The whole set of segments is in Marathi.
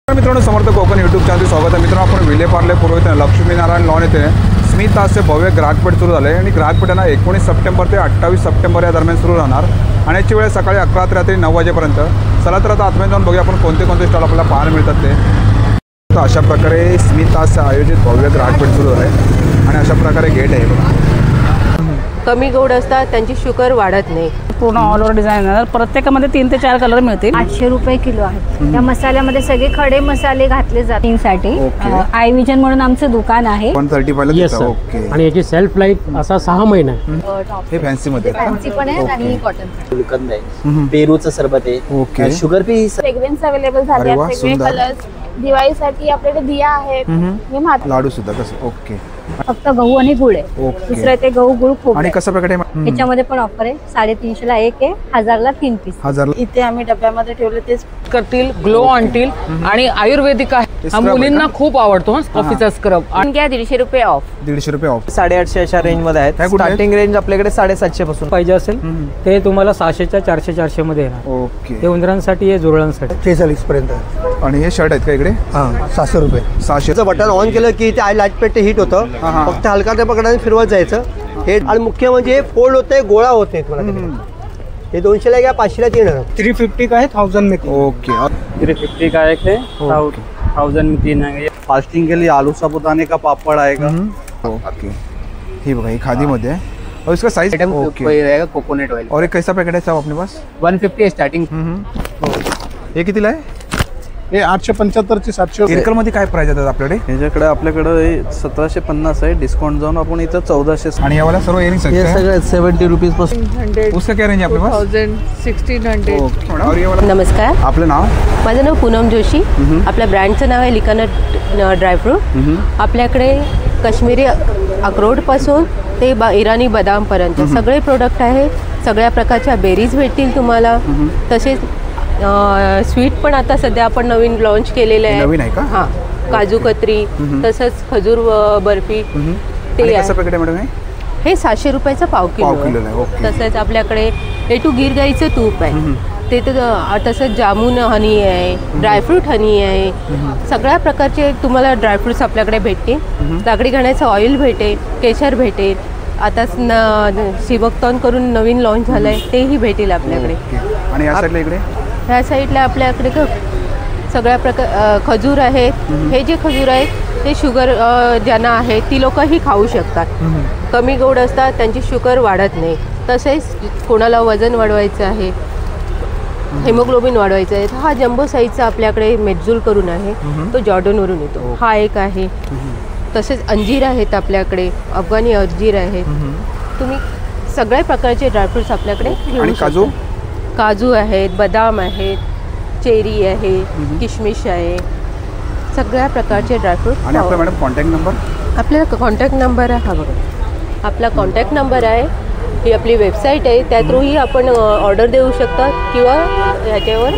मित्रांनो समर्थ कोकण यूट्यूब चॅनल स्वागत आहे। मित्रांनो आपण विलेपार्ले पूर्व येथे लक्ष्मीनारायण लॉन येथे स्मित आजचे भव्य ग्राहकपेठ सुरू झाले आणि ग्राहकपेठांना 19 सप्टेंबर ते 28 सप्टेंबर या दरम्यान सुरू राहणार आणि याची वेळ सकाळी 11 ते रात्री 9 वाजेपर्यंत। चला तर आता आतमध्ये जाऊन बघूया आपण कोणते कोणते स्टॉल आपल्याला पाहायला मिळतात ते। तर अशा प्रकारे स्मित आज आयोजित भव्य ग्राहकपेठ सुरू आहे आणि अशा प्रकारे गेट आहे बघा। कमी गोड असतात त्यांची शुगर वाढत नाही। पूर्ण ऑल ओव्हर डिझाइन आहे। प्रत्येकामध्ये 3 ते 4 कलर मिळतील। 800 रुपये किलो आहे। त्या मसाल्यामध्ये सगळे खडे मसाले घातले जातात साठी। आय विजन म्हणून आमचं दुकान आहे। 130 पाहिलं ओके। आणि याची सेल्फ लाईफ असा 6 महिना हे फॅन्सी मध्ये फॅन्सी पण आहे आणि कॉटन गुलकंद आहे, पेरूचं सरबत आहे, okay. Sugar P fragrance available झाले आहेत, वेगवेगळे कलर्स। दिवाळीसाठी आपल्याकडे दिया आहेत, हे मात्र लाडू सुद्धा कसं ओके। फक्त गहू आणि गुळ आहे। दुसरं ते गहू गुळ खूप आणि कसा प्रकारे याच्यामध्ये पण ऑफर आहे। 350 ला 1 आहे, 1000 ला 3 पीस। 1000 इथे आम्ही डब्यामध्ये ठेवले तेच करतील, ग्लो आणतील आणि आयुर्वेदिक आहे। मुलींना खूप आवडतो कॉफीचा स्क्रब। आणि घ्या 150 रुपये ऑफ। 150 रुपये ऑफ। 850 अशा रेंज मध्ये आहेत। स्टार्टिंग रेंज आपल्याकडे 750 पासून पाहिजे असेल ते तुम्हाला 600च्या 400 मध्ये येणार। ओके। हे उंदरांसाठी आहे, जुरळांसाठी 46 पर्यंत। आणि हे शर्ट आहेत का इकडे? हां 700 रुपये। 600 बटन ऑन केलं की ते लाईट पेट हिट होतं। फक्त हलका त्या पकडाने फिरवत जायचं हे। आणि मुख्य म्हणजे फोल्ड होते, गोळा होते तुम्हाला। हे 200 ला घ्या, 500 ला येणार। 350 का है 1000 में ओके। 350 का एक है 1000 में 3 आएंगे। फास्टिंग के लिए आलू साबुदाने का पापड़ आएगा। ओके। ही बघा ही खादी मध्ये है और इसका साइज ओके रहेगा कोकोनट ऑयल। और एक कैसा पैकेट है साहब अपने पास? 150 है स्टार्टिंग। हे कितीला आहे? हे 875 चे 700। सर्कल मध्ये काय प्राइस येतात आपल्याकडे? ह्याच्याकडे आपल्याकडे 1750 आहे, डिस्काउंट जाऊन आपण इथं 1400। आणि यावाला सर्व इयरिंग्स हे आहेत सगळे 70 रुपीज पासून। उसका क्या रेंज है आपके पास? 1000 1600। ओके। और ये वाला नमस्कार, आपलं नाव? माझं नाव पूनम जोशी। आपल्या ब्रँडचं नाव आहे लिकानट ड्रायफ्रूट। आपल्याकडे काश्मीरी अक्रोडपासून ते इराणी बदामपर्यंत सगळे प्रोडक्ट आहेत। सगळ्या प्रकारच्या बेरीज भेटतील तुम्हाला। तसेच स्वीट पण आता सध्या आपण नवीन लॉन्च केलेलं आहे। नवीन आहे का? हां, काजू कतरी तसंच खजूर बर्फी ते आणि आहे। कसं पैकेट आहे मॅडम हे? हे 700 रुपयाचं पाव किलो आहे। ओके। तसंच आपल्याकडे A2 गिर गाईचं तूप आहे। ते तसंच जामून हनी आहे, ड्रायफ्रूट हनी आहे। सगळ्या प्रकारचे तुम्हाला ड्रायफ्रुट्स आपल्याकडे भेटतील। लाकडी घाण्याचं ऑइल भेटेल, केशर भेटेल। आता शिवक्तॉन करून नवीन लॉन्च झालं आहे, तेही भेटेल आपल्याकडे। आणि या साईडला इकडे? ह्या साईडला आपल्याकडे सगळ्या प्रकार खजूर आहेत। हे जे खजूर आहेत ते शुगर ज्यांना आहे ती लोकंही खाऊ शकतात। कमी गोड असतात त्यांची शुगर वाढत नाही। तसेच कोणाला वजन वाढवायचं आहे, हेमोग्लोबिन वाढवायचं आहे, हा जम्बो साईजचा आपल्याकडे मेटझूल करून आहे, तो जॉर्डनवरून येतो। हा एक आहे। तसेच अंजीर आहेत आपल्याकडे, अफगाणी अंजीर आहेत। तुम्ही सगळ्या प्रकारचे ड्रायफ्रुट्स आपल्याकडे घेऊ काजू? शकता। काजू आहेत, बदाम आहेत, चेरी आहे, किशमिश आहे, सगळ्या प्रकारचे ड्रायफ्रूट। आणि आपला मॅडम कॉन्टॅक्ट नंबर? आपला कॉन्टॅक्ट नंबर आहे हा बघा, आपला कॉन्टॅक्ट नंबर आहे। ही आपली वेबसाईट आहे, त्या थ्रूही आपण ऑर्डर देऊ शकतात किंवा ह्याच्यावर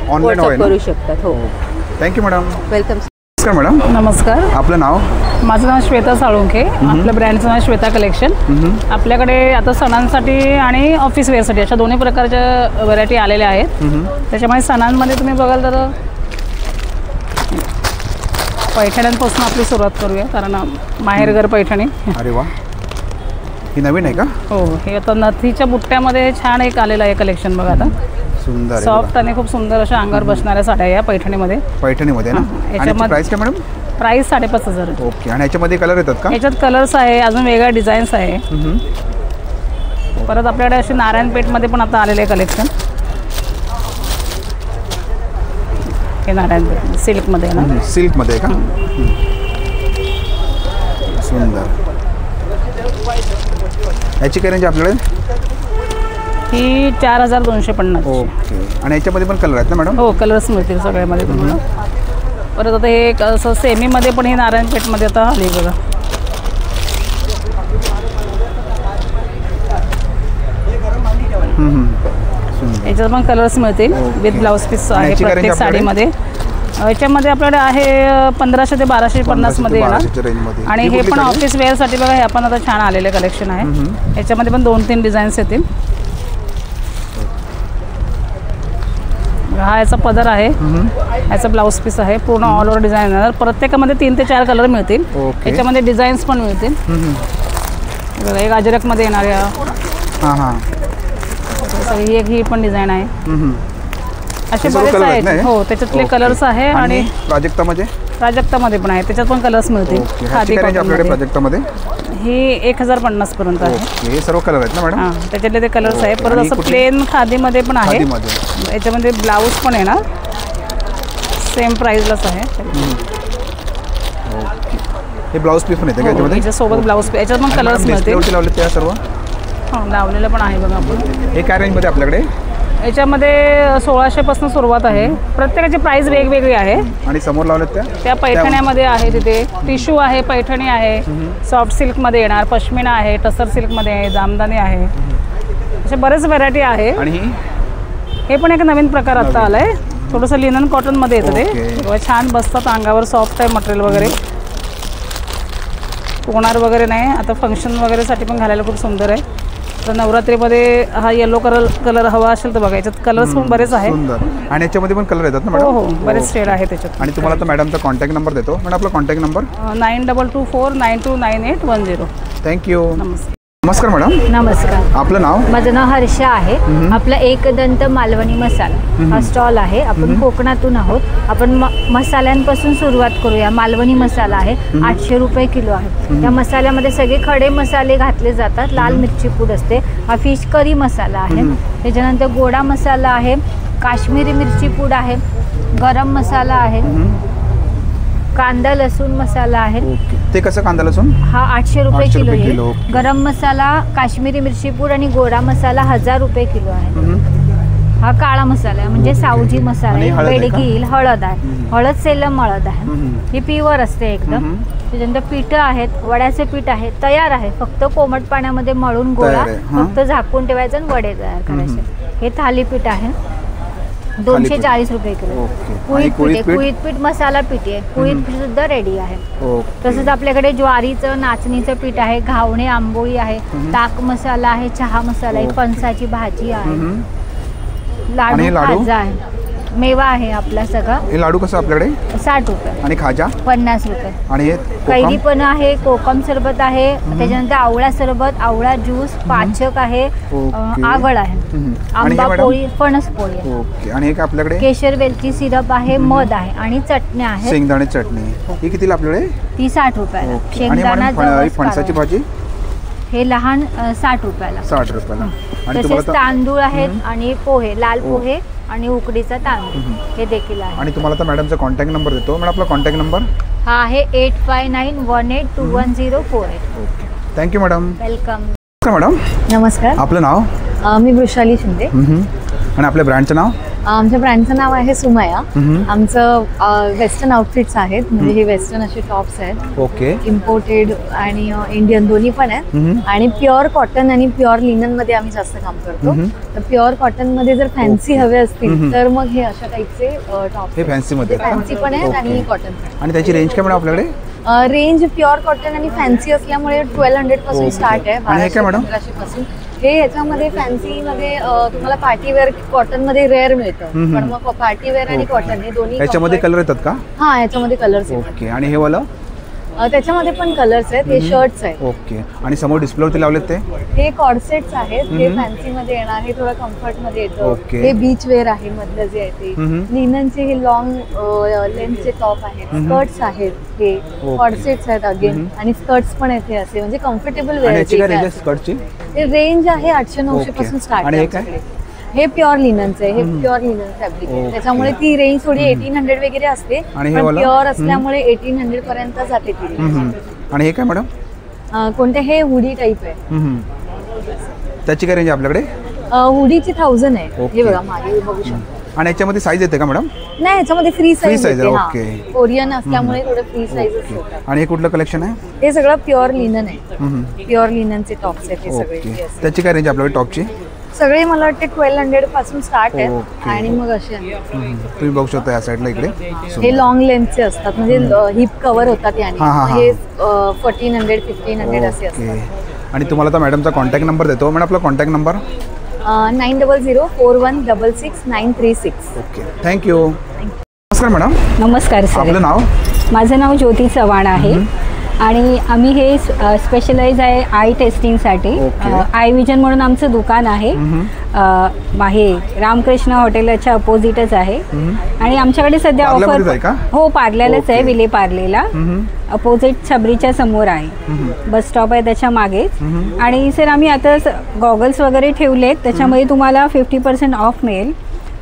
व्हॉट्सअप करू शकतात। हो, थँक्यू मॅडम। वेलकम। नमस्कार मॅडम। नमस्कार, आपलं नाव? माझं नाव श्वेता साळुंखे। आपल्या ब्रँडचं नाव श्वेता कलेक्शन। आपल्याकडे आता सणांसाठी आणि ऑफिस वेअरसाठी अशा दोन्ही प्रकारच्या व्हरायटी आलेल्या आहेत। त्याच्यामुळे सणांमध्ये तुम्ही बघाल तर पैठण्यांपासून आपली सुरुवात करूया, कारण माहेरघर पैठणी। अरे वा, ही नवीन आहे का? हो, हे आता नथीच्या बुट्ट्यामध्ये छान एक आलेलं आहे कलेक्शन बघा। आता सुंदर सॉफ्ट आणि खूप सुंदर अशा अंगावर बसणाऱ्या साड्या या पैठणीमध्ये। पैठणीमध्ये ना? याच्यामध्ये प्राइस काय मॅडम? प्राइस 5500। ओके। आणि याच्यामध्ये कलर येतात का? याच्यात कलर्स आहे, अजून वेगळ्या डिझाईन्स आहे। परत आपल्याकडे अशी नारायणपेठमध्ये पण आता आलेले कलेक्शन। हे नारायणपेठ सिल्कमध्ये ना? सिल्कमध्ये का? सुंदर। याची काय रेंज आपल्याकडे? ही 4250। ओके। आणि याच्यामध्ये पण कलर आहेत ना मॅडम? हो, कलर्स मिळतील सगळ्यामध्ये तुम्हाला। परत आता हे असं सेमीमध्ये पण ही नारायणपेठमध्ये आता आली बघा। याच्यात पण कलर्स मिळतील विथ ब्लाऊज पीस आहे प्रत्येक साडीमध्ये। याच्यामध्ये आपल्याकडे आहे 1500 ते 1250 मध्ये येणार। आणि हे पण ऑफिस वेअरसाठी बघा, हे आपण आता छान आलेले कलेक्शन आहे। याच्यामध्ये पण 2-3 डिझाईन्स येतील। हा याचा पदर आहे, याचा ब्लाऊज पीस आहे, पूर्ण ऑल ओव्हर डिझाईन येणार. प्रत्येकामध्ये 3 ते 4 कलर मिळतील. याच्यामध्ये डिझाईन्स पण मिळतील. बघा एक अजरकमध्ये येणार या. ही पण डिझाईन आहे. असे बरेच आहेत. हो, त्याच्यातले कलर्स आहे. आणि प्राजक्तामध्ये पण आहे, त्याच्यात पण कलर्स मिळतील. प्राजक्तामध्ये ही 1050 पर्यंत आहे. हे सर्व कलर आहेत ना मॅडम? हां, त्याच्यातले ते कलर्स आहे. परत असं प्लेन खादीमध्ये पण आहे. याच्यामध्ये ब्लाऊज पण येणार, सेम प्राइसलाच आहे. हे ब्लाऊज पीस पण येते का याच्यामध्ये? याच्यासोबत ब्लाऊज पीस, याच्यात पण कलर्स मिळतील. लावले त्या सर्व लावलेलं पण आहे बघा आपण. हे काय रेंजमध्ये आपल्याकडे? याच्यामध्ये 1600 पासून सुरुवात आहे. प्रत्येकाची प्राइस वेगवेगळी आहे. आणि समोर लावलेत त्या पैठण्यामध्ये आहे, तिथे टिश्यू आहे, पैठणी आहे, सॉफ्ट सिल्कमध्ये येणार, पश्मिना आहे, टसर सिल्कमध्ये आहे, जामदानी आहे, असे बरेच व्हरायटी आहे. आणि हे पण एक नवीन प्रकार आता आलाय, थोडंसं लिनन कॉटनमध्ये येतं ते. छान बसतात अंगावर, सॉफ्ट आहे मटेरियल वगैरे, पोणार वगैरे नाही. आता फंक्शन वगैरेसाठी पण घालायला खूप सुंदर आहे. तर नवरात्रीमध्ये हा येलो कलर हवा असेल तर बघा, याच्यात कलर्स पण बरेच आहेत. आणि याच्यामध्ये पण कलर येतात ना मॅडम? हो, बरेच शेड आहे त्याच्यात. आणि तुम्हाला तर मॅडमचा कॉन्टॅक्ट नंबर देतो. मॅडम आपला कॉन्टॅक्ट नंबर 9224929810. थँक्यू. नमस्कार मॅडम. नमस्कार. आपलं नाव? माझं नाव हर्षा आहे. आपला एकदंत मालवणी मसाला हा स्टॉल आहे. आपण कोकणातून आहोत. आपण मसाल्यांपासून सुरुवात करूया. मालवणी मसाला आहे, 800 रुपये किलो आहे. या मसाल्यामध्ये सगळे खडे मसाले घातले जातात. लाल मिरची पूड असते. हा फिश करी मसाला आहे. त्याच्यानंतर गोडा मसाला आहे, काश्मीरी मिरची पूड आहे, गरम मसाला आहे, कांदा लसूण मसाला आहे. ते कसं कांदा लसूण? हा 800 रुपये किलो आहे. गरम मसाला, काश्मीरी मिरची पूड आणि गोडा मसाला 1000 रुपये किलो आहे. हा काळा मसाला आहे, म्हणजे सावजी मसाला आहे. बेडगी हळद आहे, हळद सेलम हळद आहे. ही प्युअर असते एकदम. त्याच्यानंतर पीठ आहेत, वड्याचे पीठ आहे, तयार आहे. फक्त कोमट पाण्यामध्ये मळून गोळा फक्त झाकून ठेवायचं आणि वडे तयार करायचे. हे थालीपीठ आहे, 240 रुपये किलो. कुळीत पीठ मसाला पीठ आहे. कुळीत पीठ सुद्धा रेडी आहे. तसंच आपल्याकडे ज्वारीचं नाचणीचं पीठ आहे, घावणे आंबोळी आहे, ताक मसाला आहे, चहा मसाला आहे, फणसाची भाजी आहे, लाडू खाजा आहे, मेवा आहे आपला सगळा. हे लाडू कसं आपल्याकडे? 60 रुपये. आणि खाजा 50 रुपये. आणि कैरी पण आहे, कोकम सरबत आहे, त्याच्यानंतर आवळा सरबत, आवळा ज्यूस, पाचक आहे, आगळ आहे, आंबा पोळी, फणस पोळी आहे. ओके. आणि एक आपल्याकडे केशर वेलची सिरप आहे, मध आहे आणि चटण्या आहेत. शेंगदाणे चटणी ही कितीला आपल्याकडे? ती 60 रुपयाला. शेंगदाणा फणसाची भाजी हे लहान 60 रुपयाला. 60 रुपयाला. आणि तसेच तांदूळ आहेत आणि पोहे, लाल पोहे आणि उकडीचा तांदूळ हे देखील आहे. आणि तुम्हाला तर मॅडमचा कॉन्टॅक्ट नंबर देतो. मॅडम आपला कॉन्टॅक्ट नंबर हा आहे 8591821048. Thank you madam. वेलकम. मॅडम नमस्कार. आपलं नाव? मी वृषाली शिंदे. आणि आपल्या ब्रँडचं नाव? आमच्या ब्रँडचं नाव आहे सुमया. आमचं वेस्टर्न आउटफिट्स आहेत, म्हणजे हे वेस्टर्न असे टॉप्स आहेत. ओके. इम्पोर्टेड आणि इंडियन दोन्ही पण आहेत. आणि प्युअर कॉटन आणि प्युअर लिनन मध्ये आम्ही जास्त काम करतो. तर प्युअर कॉटन मध्ये जर फॅन्सी हवे असतील तर मग हे अशा टाईपचे टॉप्स. हे फॅन्सी मध्ये? फॅन्सी पण आहेत आणि कॉटन पण. आणि त्याची रेंज काय मॅडम आपल्याकडे? रेंज प्युअर कॉटन आणि फॅन्सी असल्यामुळे 1200 पासून स्टार्ट आहे. 1200 पासून. हे ह्याच्यामध्ये फॅन्सी मध्ये तुम्हाला पार्टीवेअर कॉटन मध्ये रेअर मिळतं, पण मग पार्टीवेअर आणि कॉटन हे दोन्ही. याच्यामध्ये कलर येतात का? हा, याच्यामध्ये कलर्स येतात. ओके. आणि हे वाला? त्याच्यामध्ये पण कलर्स आहेत. हे शर्ट्स आहेत. ओके. आणि समोर डिस्प्लेवरती लावलेत ते? हे कॉर्सेट्स आहेत. हे फॅन्सी मध्ये येणार, हे थोडं कम्फर्ट मध्ये येतं. हे बीच वेअर आहे मधलं जे आहे ते. लिननचे हे लॉंग लेंथचे टॉप आहेत, स्कर्ट्स आहेत. हे कॉर्सेट्स आहेत अगेन, आणि स्कर्ट्स पण आहेत. हे असे म्हणजे कम्फर्टेबल वेअर. स्कर्टची रेंज आहे 800-900 पासून स्टार्ट. आणि हे काय? हे प्युअर लिननचं आहे. हे प्युअर लिनन फॅब्रिक आहे. त्याच्यामुळे ती रेंज थोडी 1800 वगैरे असते, पण प्युअर असल्यामुळे 1800 पर्यंत जाते ती रेंज. आणि हे काय मॅडम? कोणते? हे हुडी टाईप आहे. त्याची काय रेंज आपल्याकडे? हुडीची 1000 आहे. हे बघा मागे बघू शकता. आणि याच्यामध्ये साईज येते का मॅडम? नाही, याच्यामध्ये फ्री साईज आहे. ओके. कोरियन असल्यामुळे थोडं फ्री साईज असते. आणि हे कुठलं कलेक्शन आहे? हे सगळं प्युअर लिनन आहे. प्युअर लिननचे टॉप्स आहेत हे सगळे. त्याची काय रेंज आपल्याकडे टॉपची? सगळे मला वाटते 1200 पासून स्टार्ट आहे. आणि मग असे तुम्ही बघू शकता या साईडला इकडे हे लॉंग लेंथचे असतात, म्हणजे हिप कव्हर होतात याने. हे 1400-1500 असे असतात. आणि तुम्हाला तर मॅडमचा कॉन्टॅक्ट नंबर देतो. मॅडम आपला कॉन्टॅक्ट नंबर? 9004166936. Okay, thank you. नमस्कार मॅडम. नमस्कार सर. आपलं नाव? माझं नाव ज्योती चव्हाण आहे आणि आम्ही हे स्पेशलाइज आहे आय टेस्टिंगसाठी. आय विजन म्हणून आमचं दुकान आहे. हे रामकृष्ण हॉटेलच्या अपोजिटच आहे आणि आमच्याकडे सध्या ऑफर हो पार्ल्यालाच आहे, विले पार्लेला अपोजिट छबरीच्या समोर आहे. बस स्टॉप आहे त्याच्या मागेच. आणि सर आम्ही आता गॉगल्स वगैरे ठेवलेत, त्याच्यामध्ये तुम्हाला 50% ऑफ मिळेल.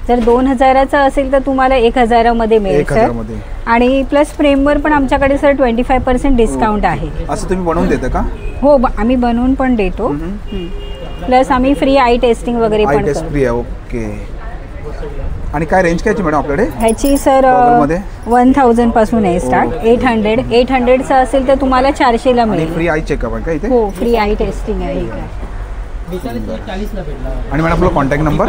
जर 2000चा असेल तर तुम्हाला 1000मध्ये मिळेल सर. आणि प्लस फ्रेमवर पण आमच्याकडे सर 25% डिस्काउंट आहे. असं तुम्ही बनवून देता का? हो, आम्ही बनवून पण देतो. प्लस आम्ही फ्री आय टेस्टिंग वगैरे पण करतो. फ्री आहे. ओके. आणि काय रेंज काय मॅडम आपल्याकडे? ह्याची सर 1000 पासून आहे स्टार्ट. 800चा असेल तर तुम्हाला 400ला मिळेल. फ्री आय चेकअप आहे का इथे? हो, फ्री आय टेस्टिंग आहे. आणि मॅडम आपला कॉन्टॅक्ट नंबर?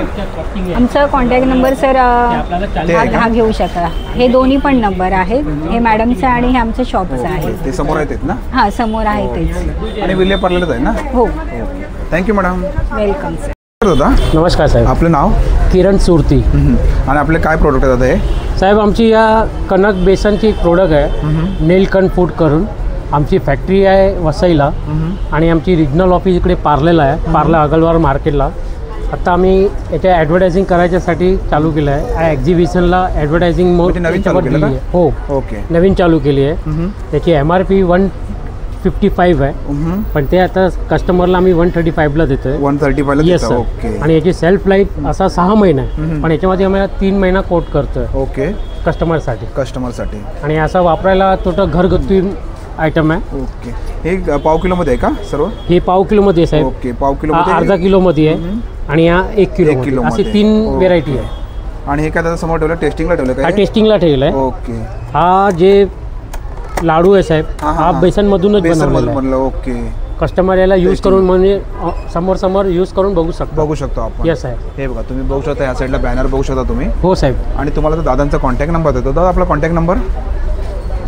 आमचा कॉन्टॅक्ट नंबर सर हा घेऊ शकता. हे दोन्ही पण नंबर आहेत. हे मॅडमचं आणि हे आमचं शॉपचं आहे. ते समोर आहेत ना? हां, समोर आहे तेच. आणि विले पार्लेलाच आहे ना? हो. Thank you madam. Welcome sir. दादा नमस्कार साहेब. आपलं नाव? किरण सुरती. आणि आपले काय प्रोडक्ट आहेत हे? साहेब आमची या कणक बेसनची प्रोडक्ट आहे. नीलकंठ फूड करून आमची फॅक्टरी आहे वसईला आणि आमची रिजनल ऑफिस इकडे पार्लेला आहे, पार्ला अगलवार मार्केटला. आता आम्ही याच्या ॲडव्हर्टायझिंग करायच्यासाठी चालू केलं आहे. एक्झिबिशनला ॲडव्हर्टायझिंग नवीन चालू केली आहे? हो, ओके, नवीन चालू केली आहे. त्याची MRP 155 आहे, पण ते आता कस्टमरला आम्ही 135ला देतो आहे. 135ला? Yes sir. आणि याची सेल्फ लाईफ असा 6 महिना आहे, पण याच्यामध्ये आम्हाला 3 महिना कोट करतो आहे. ओके, कस्टमरसाठी. आणि असं वापरायला तो घरगुती आयटम आहे. ओके. हे पाव किलोमध्ये आहे का सर्व? हे पाव किलोमध्ये आहे साहेब. ओके, पाव किलोमध्ये. अर्धा किलोमध्ये आहे आणि या 1 किलो. अशी 3 व्हेरायटी आहे. आणि हे काय त्याचा समोर ठेवलं? टेस्टिंगला ठेवलं का? हा टेस्टिंगला ठेवलं आहे. ओके. हा जे लाडू आहे साहेब, हा बेसनमधूनच बनवलेला आहे. ओके. कस्टमर याला यूज करून म्हणजे समोर यूज करून बघू शकतो आपण. येस साहेब. हे बघा तुम्ही बघू शकता, या साईडला बॅनर बघू शकता तुम्ही. हो साहेब. आणि तुम्हाला दादांचा कॉन्टॅक्ट नंबर देतो. दादा आपला कॉन्टॅक्ट नंबर?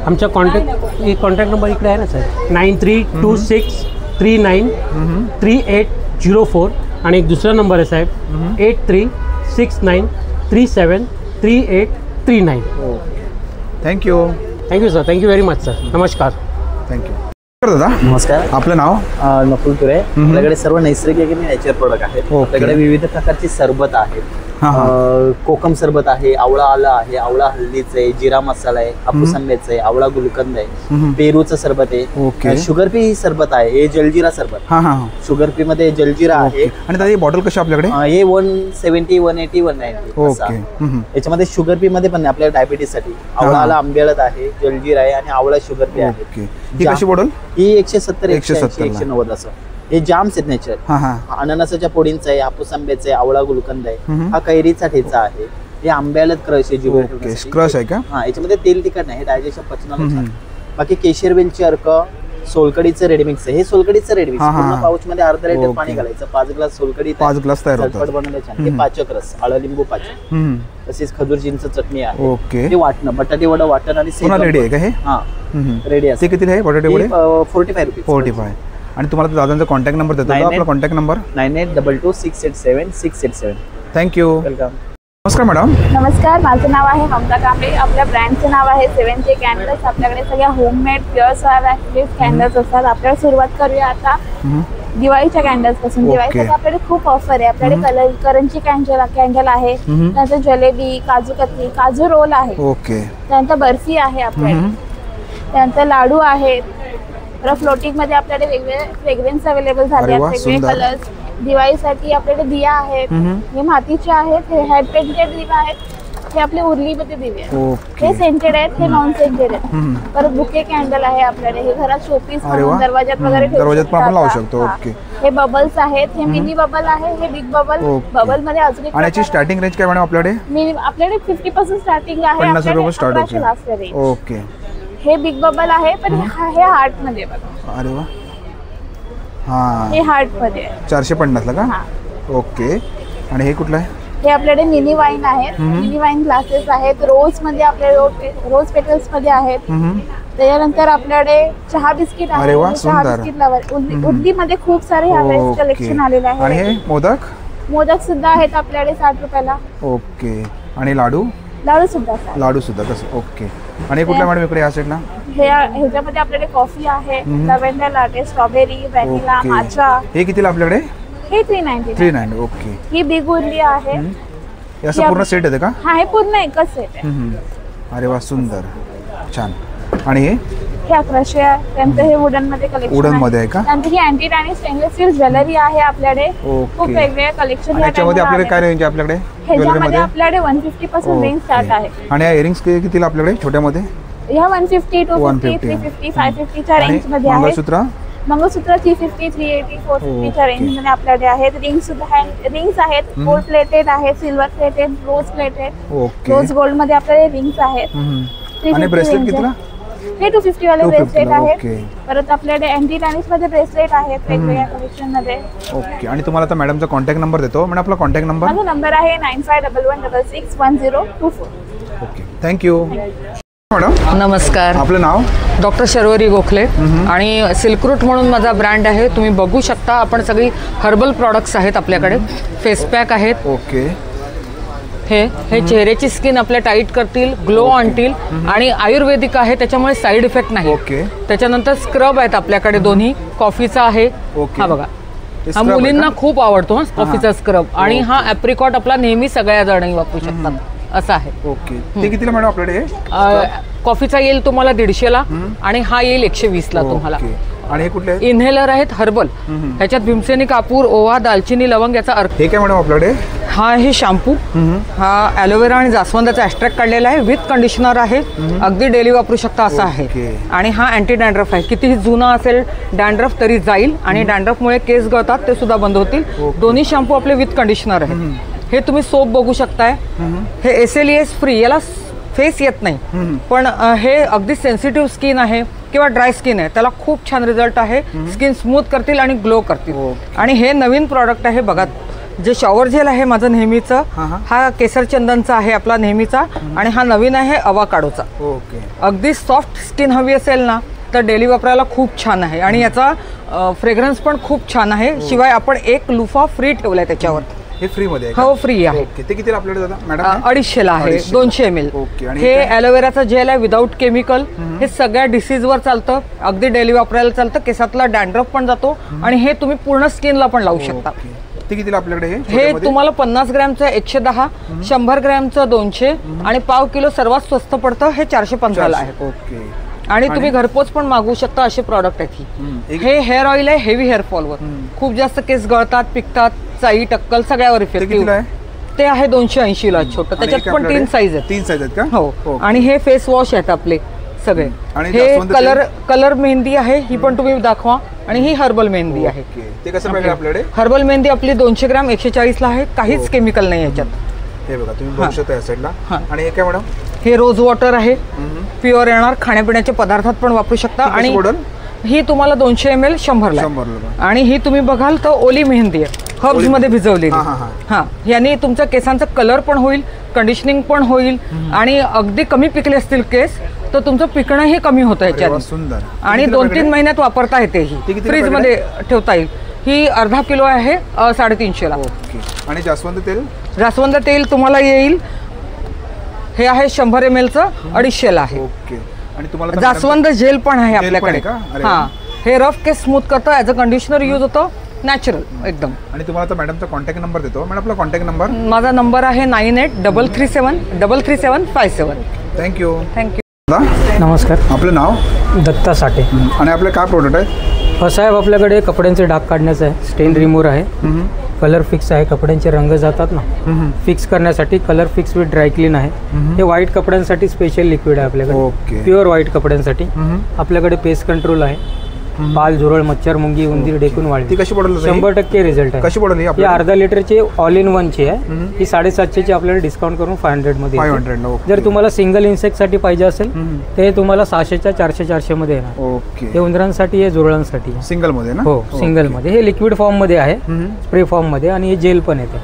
आमचा कॉन्टॅक्ट नंबर इकडे आहे ना साहेब, 9326393804. आणि एक दुसरा नंबर आहे साहेब 8369373839. Thank you sir. Thank you very much sir. नमस्कार. थँक्यू. दादा नमस्कार. आपलं नाव? नकुल तुरे. आपल्याकडे सर्व नैसर्गिक आणि नॅचरल प्रोडक्ट आहेत. आपल्याकडे विविध प्रकारची सरबत आहेत. कोकम सरबत आहे, आवळा आलं आहे, आवळा हल्दीचं आहे, जिरा मसाला आहे, हापूस आंब्याचं आहे, आवळा गुलकंद आहे, पेरूचं सरबत आहे, शुगर पी सरबत आहे, हे जलजिरा सरबत. शुगर पी मध्ये जलजिरा आहे. आणि दादा बॉटल कशी आपल्याकडे? हे 170, 180, 190. याच्यामध्ये शुगर पी मध्ये पण आपल्याला डायबिटीस साठी आवळा आला आंबेळत आहे, जलजिरा आहे आणि आवळा शुगर पी आहे. ही कशी बॉटल? ही 170, 190 असं. हे जाम्स आहेत नेचर. अननसाच्या पोळींचा आहे, हापूस आंब्याचा आहे, आवळा गुलकंद आहे, हा कैरीचा ठेचा आहे, हे आंब्याला क्रश आहे, क्रश आहे का? हा, याच्यामध्ये तेल तिखट नाही, डायजेशन पचनाला. बाकी केशर वेलची अर्क, सोलकडीचं रेडमिक्स आहे. हे सोलकडीचं रेडमिक्स पूर्ण पाऊच मध्ये अर्धा लिटर पाणी घालायचं, 5 ग्लास सोलकडी, 5 ग्लास तयार होतं. बनवल्याच्या हे पाचक रस, आळलिंबू पाचक, तसेच खजूर चिंच चटणी आहे. ओके. हे वाटणं, बटाटे वडा वाटण आणि रेडी आहे का हे? हा, रेडी आहे. ते किती आहे बटाटे वडे? 45 रुपीज. 45. आणि तुम्हाला दादांचा कॉन्टॅक्ट नंबर देतो. आपला कॉन्टॅक्ट नंबर? 9822687687. थँक्यू. वेलकम. नमस्कार मॅडम. नमस्कार, माझं नाव आहे ममता कांबळे. आपल्या ब्रँडचं नाव आहे 7J कॅन्डल्स. आपल्याकडे सगळ्या होममेड प्युअर सोयाबीन कॅन्डल्स असतात. आपल्याला सुरुवात करूया आता दिवाळीच्या कॅन्डल्स पासून. दिवाळीसाठी आपल्याकडे खूप ऑफर आहे. आपल्याकडे करंजी कॅन्डल आहे, त्यानंतर जलेबी, काजू कतली, काजू रोल आहे, त्यानंतर बर्फी आहे आपल्याकडे, त्यानंतर लाडू आहेत. फ्लोटिंग मध्ये आपल्याकडे वेगवेगळे फ्रेग्रन्स अवेलेबल झाले आहेत, वेगवेगळे कलर्स. दिवाळीसाठी आपल्याकडे दिया आहेत, हे मातीचे आहेत, हे हँड पेंटेड दिवे आहेत, हे आपले उरलीमध्ये दिवे आहेत, हे सेंटेड आहेत, हे नॉन सेंटेड आहेत. परत बुके कॅन्डल आहे आपल्याकडे, हे घरात शोपीस म्हणून दरवाजात वगैरे ठेवू शकतो. हे बबल्स आहेत, हे मिनी बबल आहे, हे बिग बबल. बबल मध्ये अजून एक आणि स्टार्टिंग रेंज काय मॅडम आपल्याकडे? आपल्याकडे 50% स्टार्टिंग आहे, 50 रुपये स्टार्ट होते. ओके. हे बिग बबल आहे, पण हे हार्ट मध्ये बघा. अरे वा. हा, हे हार्ट मध्ये 450 ला का? ओके. आणि हे कुठलं आहे? हे आपल्याकडे मिनी वाईन आहेत, मिनी वाईन ग्लासेस आहेत, रोज मध्ये आपल्याकडे रोज पेटल्स मध्ये आहेत. त्याच्यानंतर आपल्याकडे चहा बिस्किट आहे, चहा बिस्किट लवर उद्दी मध्ये खूप सारे ह्यावेळेस कलेक्शन आलेलं आहे. आणि हे मोदक? मोदक सुद्धा आहेत आपल्याकडे 60 रुपयाला. ओके. आणि लाडू लाडू सुद्धा कसं? ओके. आणि कुठल्या मॅडम इकडे या साईडला? ह्याच्यामध्ये आपल्याकडे कॉफी आहे, लव्हेंडर लाटे, स्ट्रॉबेरी, व्हॅनिला, माचा. हे कितीला आपल्याकडे? हे 390. ओके. ही बिग उरली आहे. याचा पूर्ण सेट आहे का? हा, हे पूर्ण एकच सेट आहे. अरे वा, सुंदर, छान. आणि हे 1100 आहे. त्यानंतर हे वुडन मध्ये कलेक्शन वुडन मध्ये आहे का? त्यानंतर ही अँटिक आणि स्टेनलेस स्टील ज्वेलरी आहे आपल्याकडे. खूप वेगवेगळे कलेक्शन. याच्यामध्ये आपल्याकडे काय रेंज आहे आपल्याकडे? ह्याच्यामध्ये आपल्याकडे 150 पासून रेंज स्टार्ट आहे. आणि या इयरिंग्स कितीला आपल्याकडे छोट्यामध्ये? ह्या 150, 250, 350, 550 च्या रेंज मध्ये आहे. मंगळसूत्र 350, 380, 450 च्या रेंज मध्ये आपल्याकडे आहेत. रिंग्स आहेत, गोल्ड प्लेटेड आहेत, सिल्वर प्लेटेड, रोज प्लेटेड, रोज गोल्ड मध्ये आपल्याकडे रिंग्स आहेत. आणि ब्रेसलेट कितीला? हे 250 वाले ब्रेसलेट आहेत. परत आपल्याकडे अँटी टॅनिस मध्ये ब्रेसलेट आहेत वेगवेगळ्या कलेक्शन मध्ये. ओके. आणि तुम्हाला आता मॅडमचा कॉन्टॅक्ट नंबर देतो. म्हणजे आपला कॉन्टॅक्ट नंबर? माझा नंबर आहे 9511661024. Okay, thank you madam. नमस्कार. आपलं नाव? डॉक्टर शर्वरी गोखले. आणि सिल्क रूट म्हणून माझा ब्रँड आहे. तुम्ही बघू शकता, आपण सगळी हर्बल प्रॉडक्ट्स आहेत आपल्याकडे. फेस पॅक आहेत. ओके. हे चेहऱ्याची स्किन आपल्या टाईट करतील, ग्लो आणतील आणि आयुर्वेदिक आहे, त्याच्यामुळे साईड इफेक्ट नाही. ओके. त्याच्यानंतर स्क्रब आहेत आपल्याकडे दोन्ही. कॉफीचा आहे. हा बघा, हा मुलींना खूप आवडतो कॉफीचा स्क्रब. आणि हा ॲप्रिकॉट आपला नेहमी सगळ्या जणी वापरू शकतात असं आहे. ओके. ते कितीला मॅडम आपल्याकडे? कॉफीचा येईल तुम्हाला 150ला आणि हा येईल 120ला तुम्हाला. आणि हे कुठले? इन्हेलर आहेत हर्बल. ह्याच्यात भीमसेनी कापूर, ओवा, दालचिनी, लवंग याचा अर्क. हे काय मॅडम आपल्याकडे? हा हे शॅम्पू. हा ॲलोवेरा आणि जास्वंदाचा एक्स्ट्रॅक्ट काढलेला आहे. विथ कंडिशनर आहे. अगदी डेली वापरू शकता असं आहे. आणि हा अँटी डॅन्ड्रफ आहे. कितीही जुना असेल डॅन्ड्रफ तरी जाईल आणि डॅन्ड्रफमुळे केस गळतात ते सुद्धा बंद होतील. दोन्ही शॅम्पू आपले विथ कंडिशनर आहे. हे तुम्ही सोप बघू शकताय. हे SLES फ्री, याला फेस येत नाही. पण हे अगदी सेन्सिटिव्ह स्किन आहे किंवा ड्राय स्किन आहे त्याला खूप छान रिझल्ट आहे. स्किन स्मूथ करतील आणि ग्लो करतील. आणि हे नवीन प्रॉडक्ट आहे बघा. जे शॉवर जेल आहे माझं नेहमीचं, हा केसर चंदनचा आहे आपला नेहमीचा. आणि हा नवीन आहे अवाकाडोचा. अगदी सॉफ्ट स्किन हवी असेल ना तर डेली वापरायला खूप छान आहे. आणि याचा फ्रेग्रन्स पण खूप छान आहे. शिवाय आपण एक लुफा फ्री ठेवलाय त्याच्यावर. हे फ्री मध्ये? हो, फ्री आहे. ते कितीला आपल्याकडे दादा मॅडम? 250ला आहे. 200 ml. हे ॲलोवेराचं जेल आहे विदाऊट केमिकल. हे सगळ्या डिसीजवर चालतं, अगदी डेली वापरायला चालतं. केसातला डॅन्ड्रफ पण जातो आणि हे तुम्ही पूर्ण स्किनला पण लावू शकता. ते कितीला आपल्याकडे? हे तुम्हाला 50 ग्रॅमचं 110, 100 ग्रॅमचं 200 आणि पाव किलो सर्वात स्वस्त पडतं हे 415ला आहे. ओके. आणि तुम्ही घरपोच पण मागवू शकता असे प्रॉडक्ट आहेत. हे हेअर ऑइल आहे हेवी हेअर फॉलवर. खूप जास्त केस गळतात, पिकतात, चाई, टक्कल सगळ्यावर इफेक्टिव्ह. ते आहे 280ला छोटं. त्याच्यात पण 3 साईज आहेत. 3 साईज आहेत का? हो. आणि हे फेस वॉश आहेत आपले सगळे. हे कलर मेहंदी आहे, ही पण तुम्ही दाखवा. आणि ही हर्बल मेहंदी आहे. ते कसं मिळेल आपल्याकडे? हर्बल मेहंदी आपली 200 ग्रॅम 140ला आहे. काहीच केमिकल नाही याच्यात. हे बघा तुम्ही बघू शकता या साईडला. आणि हे काय मॅडम? हे रोज वॉटर आहे. प्युअर येणार, खाण्यापिण्याच्या पदार्थात पण वापरू शकता. आणि ही तुम्हाला 200 ml 100ला. आणि ही तुम्ही बघाल तर ओली मेहंदी आहे, हर्ब्स मध्ये भिजवलेली. हा, याने तुमच्या केसांचा कलर पण होईल, कंडिशनिंग पण होईल. आणि अगदी कमी पिकले असतील केस तर तुमचं पिकणंही कमी होतं याच्यात. सुंदर. आणि 2-3 महिन्यात वापरता येते. ही फ्रीज मध्ये ठेवता येईल. ही अर्धा किलो आहे 350ला. आणि जास्वंद तेल? जास्वंद तेल तुम्हाला येईल, हे आहे 100 mlचं 250ला आहे. आणि तुम्हाला जास्वंद जेल पण आहे आपल्याकडे. हा, हे रफ केस स्मूथ करतं, ॲज अ कंडिशनर यूज होतं, नॅचरल एकदम. आणि तुम्हाला मॅडमचा कॉन्टॅक्ट नंबर देतो. मॅडम आपला कॉन्टॅक्ट नंबर? माझा नंबर आहे 9833733757. थँक्यू. नमस्कार. आपलं नाव? दत्ता साठे. आणि आपले काय प्रोडक्ट आहे? साहेब आपल्याकडे कपड्यांचे डाग काढण्याचं आहे, स्टेन रिमूव्हर आहे, कलर फिक्स आहे. कपड्यांचे रंग जातात ना, फिक्स करण्यासाठी कलर फिक्स विथ ड्रायक्लीन आहे. हे व्हाईट कपड्यांसाठी स्पेशल लिक्विड आहे आपल्याकडे, प्युअर व्हाईट कपड्यांसाठी. आपल्याकडे पेस्ट कंट्रोल आहे. पाल, झुरळ, मच्छर, मुंगी, उंदीर, डेकून वाळी. कशी पडली? 100% रिझल्ट आहे. कशी पडली? ही अर्धा लिटरची ऑल इन वनची आहे. ही 750ची आपल्याला डिस्काउंट करून 500 मध्ये. 500. जर तुम्हाला सिंगल इन्सेक्ट साठी पाहिजे असेल ते तुम्हाला 600च्या 400 मध्ये येणार. ओके. हे उंदरांसाठी, हे झुरळांसाठी. सिंगल मध्ये ना? हो, सिंगल मध्ये. हे लिक्विड फॉर्म मध्ये आहे, स्प्रे फॉर्म मध्ये. आणि हे जेल पण येते.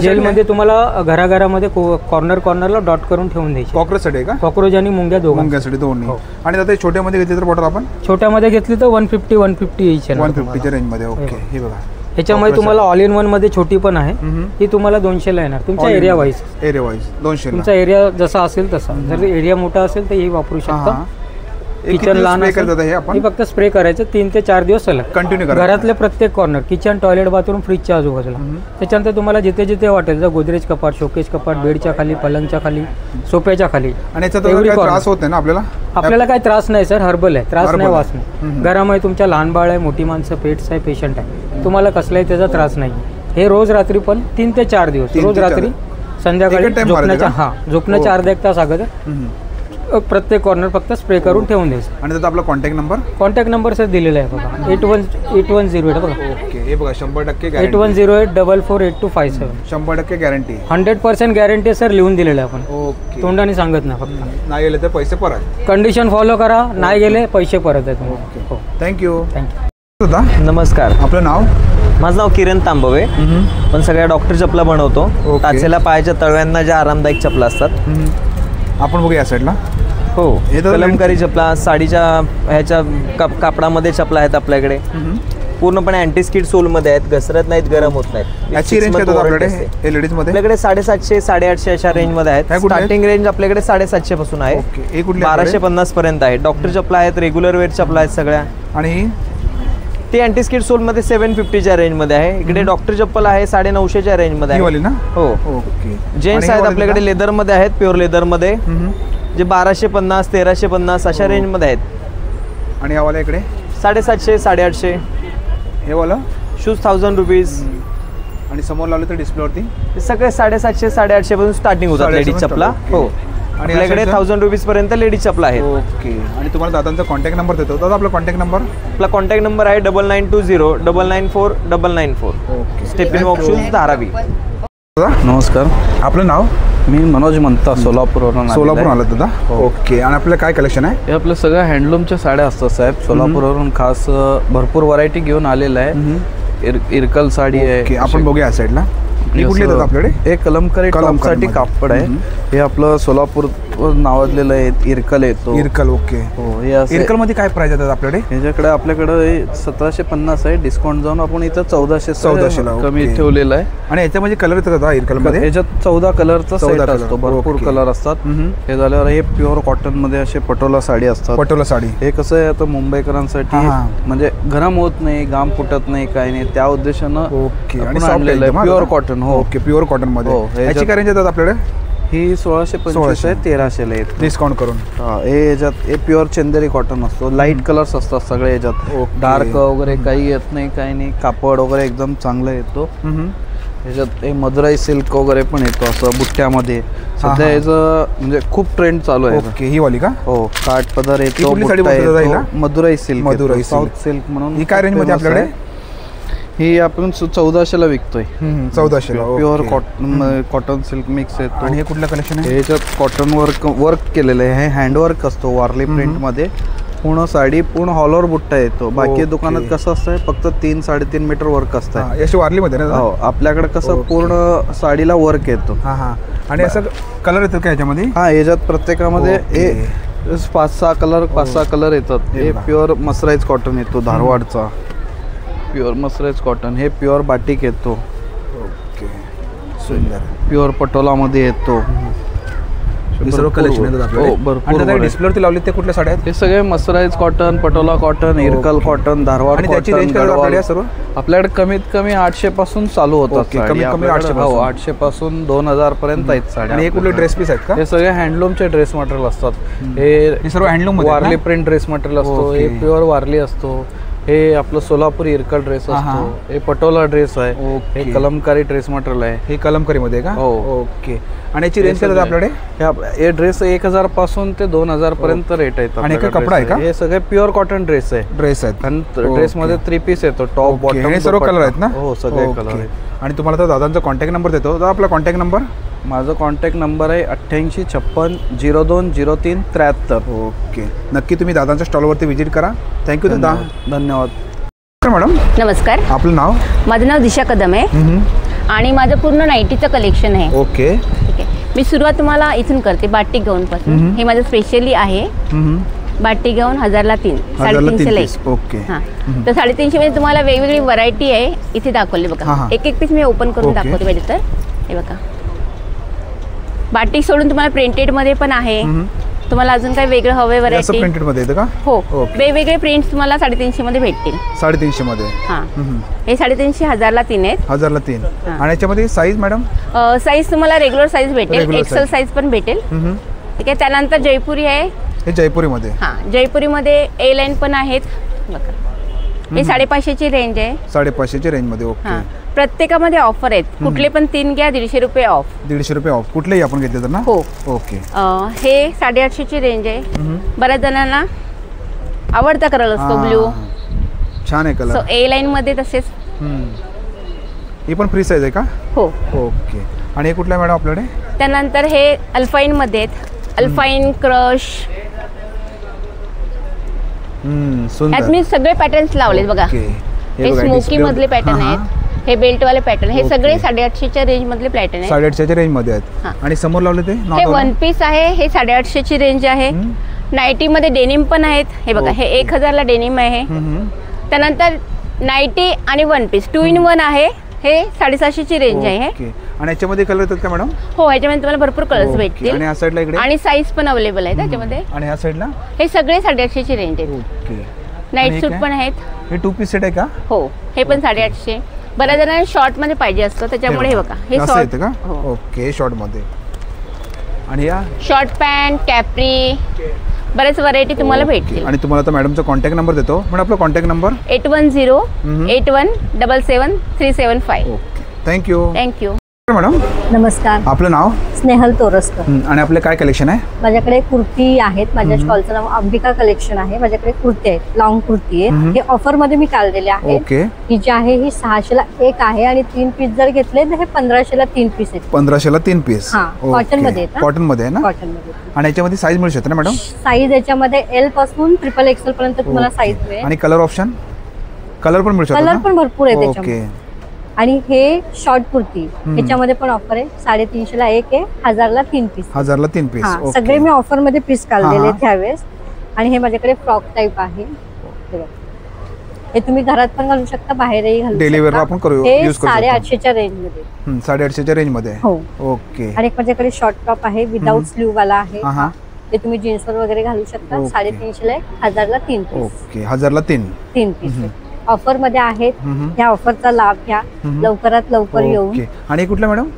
जेल मध्ये तुम्हाला घराघरामध्ये कॉर्नरला डॉट करून ठेवून द्यायची. कॉक्रोच साठी का? कॉक्रोच आणि मुंग्या दोघांसाठी दोन्ही. आणि आता छोट्यामध्ये घेतली तर बॉटल आपण? छोट्यामध्ये घेतली तर 150 150 150च्या रेंज मध्ये. ओके. हे बघा, ह्याच्यामध्ये तुम्हाला ऑल इन वन मध्ये छोटी पण आहे, ही तुम्हाला 200ला येणार तुमच्या एरिया वाईज. 200 तुमचा एरिया जसा असेल तसा. जर एरिया मोठा असेल तर ही वापरू शकता. किचन लहान असेल हे फक्त स्प्रे करायचं 3 ते 4 दिवस सलग कंटिन्यू. घरातले प्रत्येक कॉर्नर, किचन, टॉयलेट, बाथरूम, फ्रीजच्या आजूबाजूला. त्याच्यानंतर तुम्हाला जिथे जिथे वाटेल, जर गोदरेज कपाट, शोकेज कपाट, बेडच्या खाली, पलंगच्या खाली, सोफ्याच्या खाली, आणि त्रास होत नाही ना आपल्याला? आपल्याला काही त्रास नाही सर, हर्बल आहे, त्रास नाही, वास नाही. घरामध्ये तुमच्या लहान बाळ आहे, मोठी माणसं, पेट्स आहे, पेशंट आहे, तुम्हाला कसलाही त्याचा त्रास नाही. हे रोज रात्री पण 3 ते 4 दिवस, रोज रात्री संध्याकाळी झोपण्याच्या अर्धा 1 तास अगोदर प्रत्येक कॉर्नर फक्त स्प्रे करून ठेवून द्यायचं. आणि त्याचा आपला कॉन्टॅक्ट नंबर सर दिलेला आहे बघा, 8108 बघा. ओके, हे बघा 100% 8108448257. 100% गॅरंटी, 100% गॅरंटी सर, लिहून दिलेलं आहे आपण. ओके, तोंडाने सांगत नाही. फक्त नाही गेले तर पैसे परत, कंडिशन फॉलो करा, नाही गेले पैसे परत आहेत. Okay, thank you. नमस्कार, आपलं नाव? माझं नाव किरण तांबवे. पण सगळ्या डॉक्टर चपला बनवतो. टाचेला पायाच्या तळव्यांना ज्या आरामदायक चपला असतात. आपण बघूया साईडला. हो, कलमकारी चपला, साडीच्या ह्याच्या कापडामध्ये चपला आहेत आपल्याकडे. पूर्णपणे अँटी स्किड सोलमध्ये आहेत, घसरत नाहीत, गरम होत नाहीत. याची रेंज काय आपल्याकडे लेडीज मध्ये? आपल्याकडे 750 850 अशा रेंजमध्ये आहेत. स्टार्टिंग रेंज आपल्याकडे 750 पासून आहे, 1250 पर्यंत आहे. डॉक्टर चपला आहेत, रेग्युलर वेअर चपला आहेत सगळ्या. आणि ती अँटी स्किड सोलमध्ये 750च्या रेंजमध्ये आहे. इकडे डॉक्टर चप्पल आहे 950च्या रेंजमध्ये आहे. हो, ओके. जेंट्स आहेत आपल्याकडे लेदरमध्ये आहेत, प्युअर लेदरमध्ये, जे 1250 1350 अशा रेंजमध्ये आहेत. आणि यावाला इकडे 750 850. हे वाला शूज 1000 रुपीज. आणि समोर लावले तर डिस्प्लेवरती हे सगळे 750 850 पासून स्टार्टिंग होतात लेडीज चपला. हो, आणि आपल्याकडे 1000 रुपीज पर्यंत लेडीज चपला आहेत. ओके. आणि तुम्हाला दादांचा कॉन्टॅक्ट नंबर देतो. दादा आपला कॉन्टॅक्ट नंबर? आपला कॉन्टॅक्ट नंबर आहे 9920 994 994. Okay. Step in walk shoes Dharavi. नमस्कार, आपलं नाव? मी मनोज म्हणता, सोलापूरवरून. सोलापूर आलं दादा? ओके. आणि आपलं काय कलेक्शन आहे? हे आपलं सगळं हँडलूमच्या साड्या असतात साहेब. सोलापूरवरून खास भरपूर व्हरायटी घेऊन आलेलं आहे. इरकल साडी आहे. आपण बघूया या साईडला. आपल्याकडे हे कलमकारी टॉपसाठी कापड आहे. हे आपलं सोलापूर नावाजलेलं आहे, इरकल येतो. इरकल, ओके. हो, हे इरकल मध्ये काय प्राइस आहे आपल्याकडे? आपल्याकडे 1750 आहे. डिस्काउंट जाऊन आपण इथं 1400 कमी ठेवलेलं आहे. आणि याच्यामध्ये कलर येतात इरकल मध्ये? याच्यात 14 कलरचा सेट असतो, भरपूर कलर असतात. हे झाल्यावर हे प्युअर कॉटन मध्ये असे पटोला साडी असतात. पटोला साडी हे कसं आहे आता मुंबईकरांसाठी, म्हणजे गरम होत नाही, घाम फुटत नाही, काही नाही, त्या उद्देशानं आपण आणलेलं आहे प्युअर कॉटन. हो, ओके. प्युअर कॉटन मध्ये याची काय रेंज येतात आपल्याकडे? ही 1625 आहे, 1300ला येते डिस्काउंट करून. हे याच्यात हे प्युअर चंदेरी कॉटन असतो. लाईट कलर्स असतात सगळे याच्यात, डार्क वगैरे काही येत नाही, काही नाही. कापड वगैरे एकदम चांगलं येतो. याच्यात हे मदुराई सिल्क वगैरे पण येतो असं बुट्ट्यामध्ये. सध्या याचं म्हणजे खूप ट्रेंड चालू आहे. ओके. ही वाली का? हो, काठ पदर येतो, Madurai silk, Madurai south silk म्हणून. ही काय रेंज मध्ये आपल्याकडे? ही आपण 1400ला विकतोय. 1400ला प्युअर कॉटन सिल्क मिक्स येतो. आणि हे कुठलं कलेक्शन आहे? याच्यात कॉटन वर्क केलेलं आहे. हे हँडवर्क असतो वारली प्रिंट मध्ये. पूर्ण साडी पूर्ण हॉलवर बुट्टा येतो. बाकी दुकानात कसं असतंय फक्त 3-3.5 मीटर वर्क असतं. याची वारली मध्ये ना? हो, आपल्याकडे कसं पूर्ण साडीला वर्क येतो. आणि असं कलर येतात का याच्यामध्ये? हा, याच्यात प्रत्येकामध्ये हे 5-6 कलर येतात. हे प्युअर मसराईज कॉटन येतो, धारवाडचा प्युअर मसराईज कॉटन. हे प्युअर बाटिक येतो. ओके, सुंदर. प्युअर पटोलामध्ये येतो. सर्व कलेक्शन येतात आपल्याकडे. भरपूर डिस्प्लेवरती लावले ते कुठल्या साड्या आहेत? हे सगळे mercerised cotton, Patola cotton, Irkal cotton, Dharwad cotton. त्याची रेंज काय सर्व? आपल्याकडे कमीत कमी 800 पासून चालू होतात. कमीत कमी 800 पासून 2000 पर्यंत आहेत साड्या. आणि हे कुठले ड्रेस पीस आहेत का? हे सगळे हँडलूमचे ड्रेस मटेरियल असतात. हे सर्व handloom Warli print dress material असतो. हे प्युअर वारली असतो. हे आपलं सोलापूर इरकल ड्रेस असतो. हे पटोला ड्रेस आहे. हे कलमकारी ड्रेस मटेरियल आहे. हे कलमकारी मध्ये का? हो, ओके. आणि याची रेंज काय आपल्याकडे? हे ड्रेस 1000 पासून ते 2000 पर्यंत रेट आहेत. आणि कपडा आहे का? हे सगळे प्युअर कॉटन ड्रेस आहे. ड्रेस आहेत. आणि ड्रेस मध्ये 3 पीस येतो, टॉप बॉटम. हे सर्व कलर आहेत ना? हो, सगळे कलर आहेत. आणि तुम्हाला तर दादांचा कॉन्टॅक्ट नंबर देतो. दादा आपला कॉन्टॅक्ट नंबर? माझा कॉन्टॅक्ट नंबर आहे 8856 02 03 73. ओके. नक्की तुम्ही दादांच्या स्टॉलवरती व्हिजिट करा. थँक्यू दादा. धन्यवाद. मॅडम नमस्कार, आपलं नाव? माझं नाव दिशा कदम आहे आणि माझं पूर्ण नाईटीचं कलेक्शन आहे. ओके, ठीक आहे. मी सुरुवात तुम्हाला इथून करते, बाटिक गाऊन पासून. हे माझं स्पेशली आहे. बाटिक गाऊन 1000ला 3, 350ला 1. ओके. हां, तर 350 मध्ये तुम्हाला वेगवेगळी व्हरायटी आहे इथे दाखवली बघा. एक एक पीस मी ओपन करून दाखवते पाहिजे तर. हे बघा, बाटिक सोडून तुम्हाला प्रिंटेड मध्ये पण आहे. तुम्हाला अजून काही वेगळं हवे व्हरायटी प्रिंटेड मध्ये येतं का? हो, वेगवेगळे प्रिंट्स तुम्हाला 350 मध्ये भेटतील. 350 मध्ये. हां, हे 350 1000ला 3 आहेत. 1000ला 3. आणि याच्यामध्ये साईज मॅडम? साईज तुम्हाला रेग्युलर साईज भेटेल, एक्सेल साईज पण भेटेल. ठीक आहे. त्यानंतर जयपुरी आहे. हे जयपुरीमध्ये? हां, जयपुरीमध्ये ए लाईन पण आहेत बघा. हे 550ची रेंज आहे. 550ची रेंजमध्ये. ओके. प्रत्येकामध्ये ऑफर आहेत. कुठले पण 3 घ्या 150 रुपये ऑफ. 150 रुपये ऑफ कुठलेही आपण घेतले तर ना? हो. ओके. हे 850ची रेंज आहे. बऱ्याच जणांना आवडता कलर असतो ब्ल्यू. छान आहे कलर. सो ए लाईन मध्ये तसेच. ही पण फ्री साईज आहे का? हो. ओके. आणि हे कुठलं आहे मॅडम आपल्याकडे? त्यानंतर हे अल्फाईन मध्ये आहेत. अल्फाईन, क्रश. यात मी सगळे पॅटर्न्स लावलेत बघा. हे स्मोकी मधले पॅटर्न आहेत. हे बेल्ट वाले पॅटर्न. हे सगळे 850च्या रेंज मधले पॅटर्न आहेत. 850च्या रेंज मध्ये आहेत. आणि समोर लावले ते हे वन पीस आहे. हे 850ची रेंज आहे. नाईटी मध्ये डेनिम पण आहेत. हे बघा, हे 1000ला डेनिम आहे. त्यानंतर नाईटी आणि वन पीस 2 in 1 आहे. हे 750ची रेंज आहे. आणि याच्यामध्ये कलर येतात का मॅडम? हो, याच्यामध्ये तुम्हाला भरपूर कलर्स भेटतील. आणि या साईडला इकडे? आणि साईज पण अवेलेबल आहे त्याच्यामध्ये. आणि ह्या साईडला? हे सगळे 850ची रेंज आहेत. ओके. नाईट सूट पण आहेत. हे 2 पीस सेट आहे का? हो, हे पण 850. बऱ्याच जणांना शॉर्ट मध्ये पाहिजे असतं त्याच्यामुळे हे बघा, हे शॉर्ट येतं का? ओके, शॉर्ट मध्ये. आणि या शॉर्ट पॅन्ट, कॅप्री, बरेच व्हरायटी तुम्हाला भेटतील. आणि तुम्हाला तर मॅडमचा कॉन्टॅक्ट नंबर देतो. पण आपला contact number 8108177375. Okay. Thank you. Thank you madam. नमस्कार. आपलं नाव? स्नेहल तोरसकर. आणि आपले काय कलेक्शन आहे? माझ्याकडे कुर्ती आहेत. माझ्या स्टॉलचं नाव अंबिका कलेक्शन आहे. माझ्याकडे कुर्ती आहेत, लॉंग कुर्ती आहे. हे ऑफर मध्ये मी काढलेले आहे. ओके. ही जी आहे ही 600ला 1 आहे आणि 3 पीस जर घेतले तर हे 1500ला 3 पीस आहेत. 1500ला 3 पीस. कॉटन मध्ये आहेत. कॉटन मध्ये आहे ना? कॉटन मध्ये. आणि याच्यामध्ये साईज मिळू शकते ना मॅडम? साईज याच्यामध्ये एल पासून XXL पर्यंत तुम्हाला साईज मिळेल. आणि कलर ऑप्शन? कलर पण मिळू शकतो? कलर पण भरपूर आहे त्याच्यामध्ये. ओके. आणि हे शॉर्ट कुर्ती याच्यामध्ये पण ऑफर आहे. 350ला 1 आहे, 1000ला 3 पीस. 1000ला 3 पीस. सगळे मी ऑफर मध्ये पीस काढलेले त्यावेळेस. आणि हे माझ्याकडे फ्रॉक टाईप आहे. हे तुम्ही घरात पण घालू शकता, बाहेरही घालू शकता. डेली वेअर आपण करू यूज करू. 850च्या रेंज मध्ये. 850च्या रेंज मध्ये. हो. ओके. आणि एक माझ्याकडे शॉर्ट टॉप आहे, विदाउट स्लीव वाला आहे. ते तुम्ही जीन्सवर वगैरे घालू शकता. 350ला 1, 1000ला 3 पीस. ओके. 1000ला 3 पीस ऑफर मध्ये आहेत. या ऑफरचा लाभ घ्या, लवकरात लवकर येऊन. आणि कुठलं मॅडम?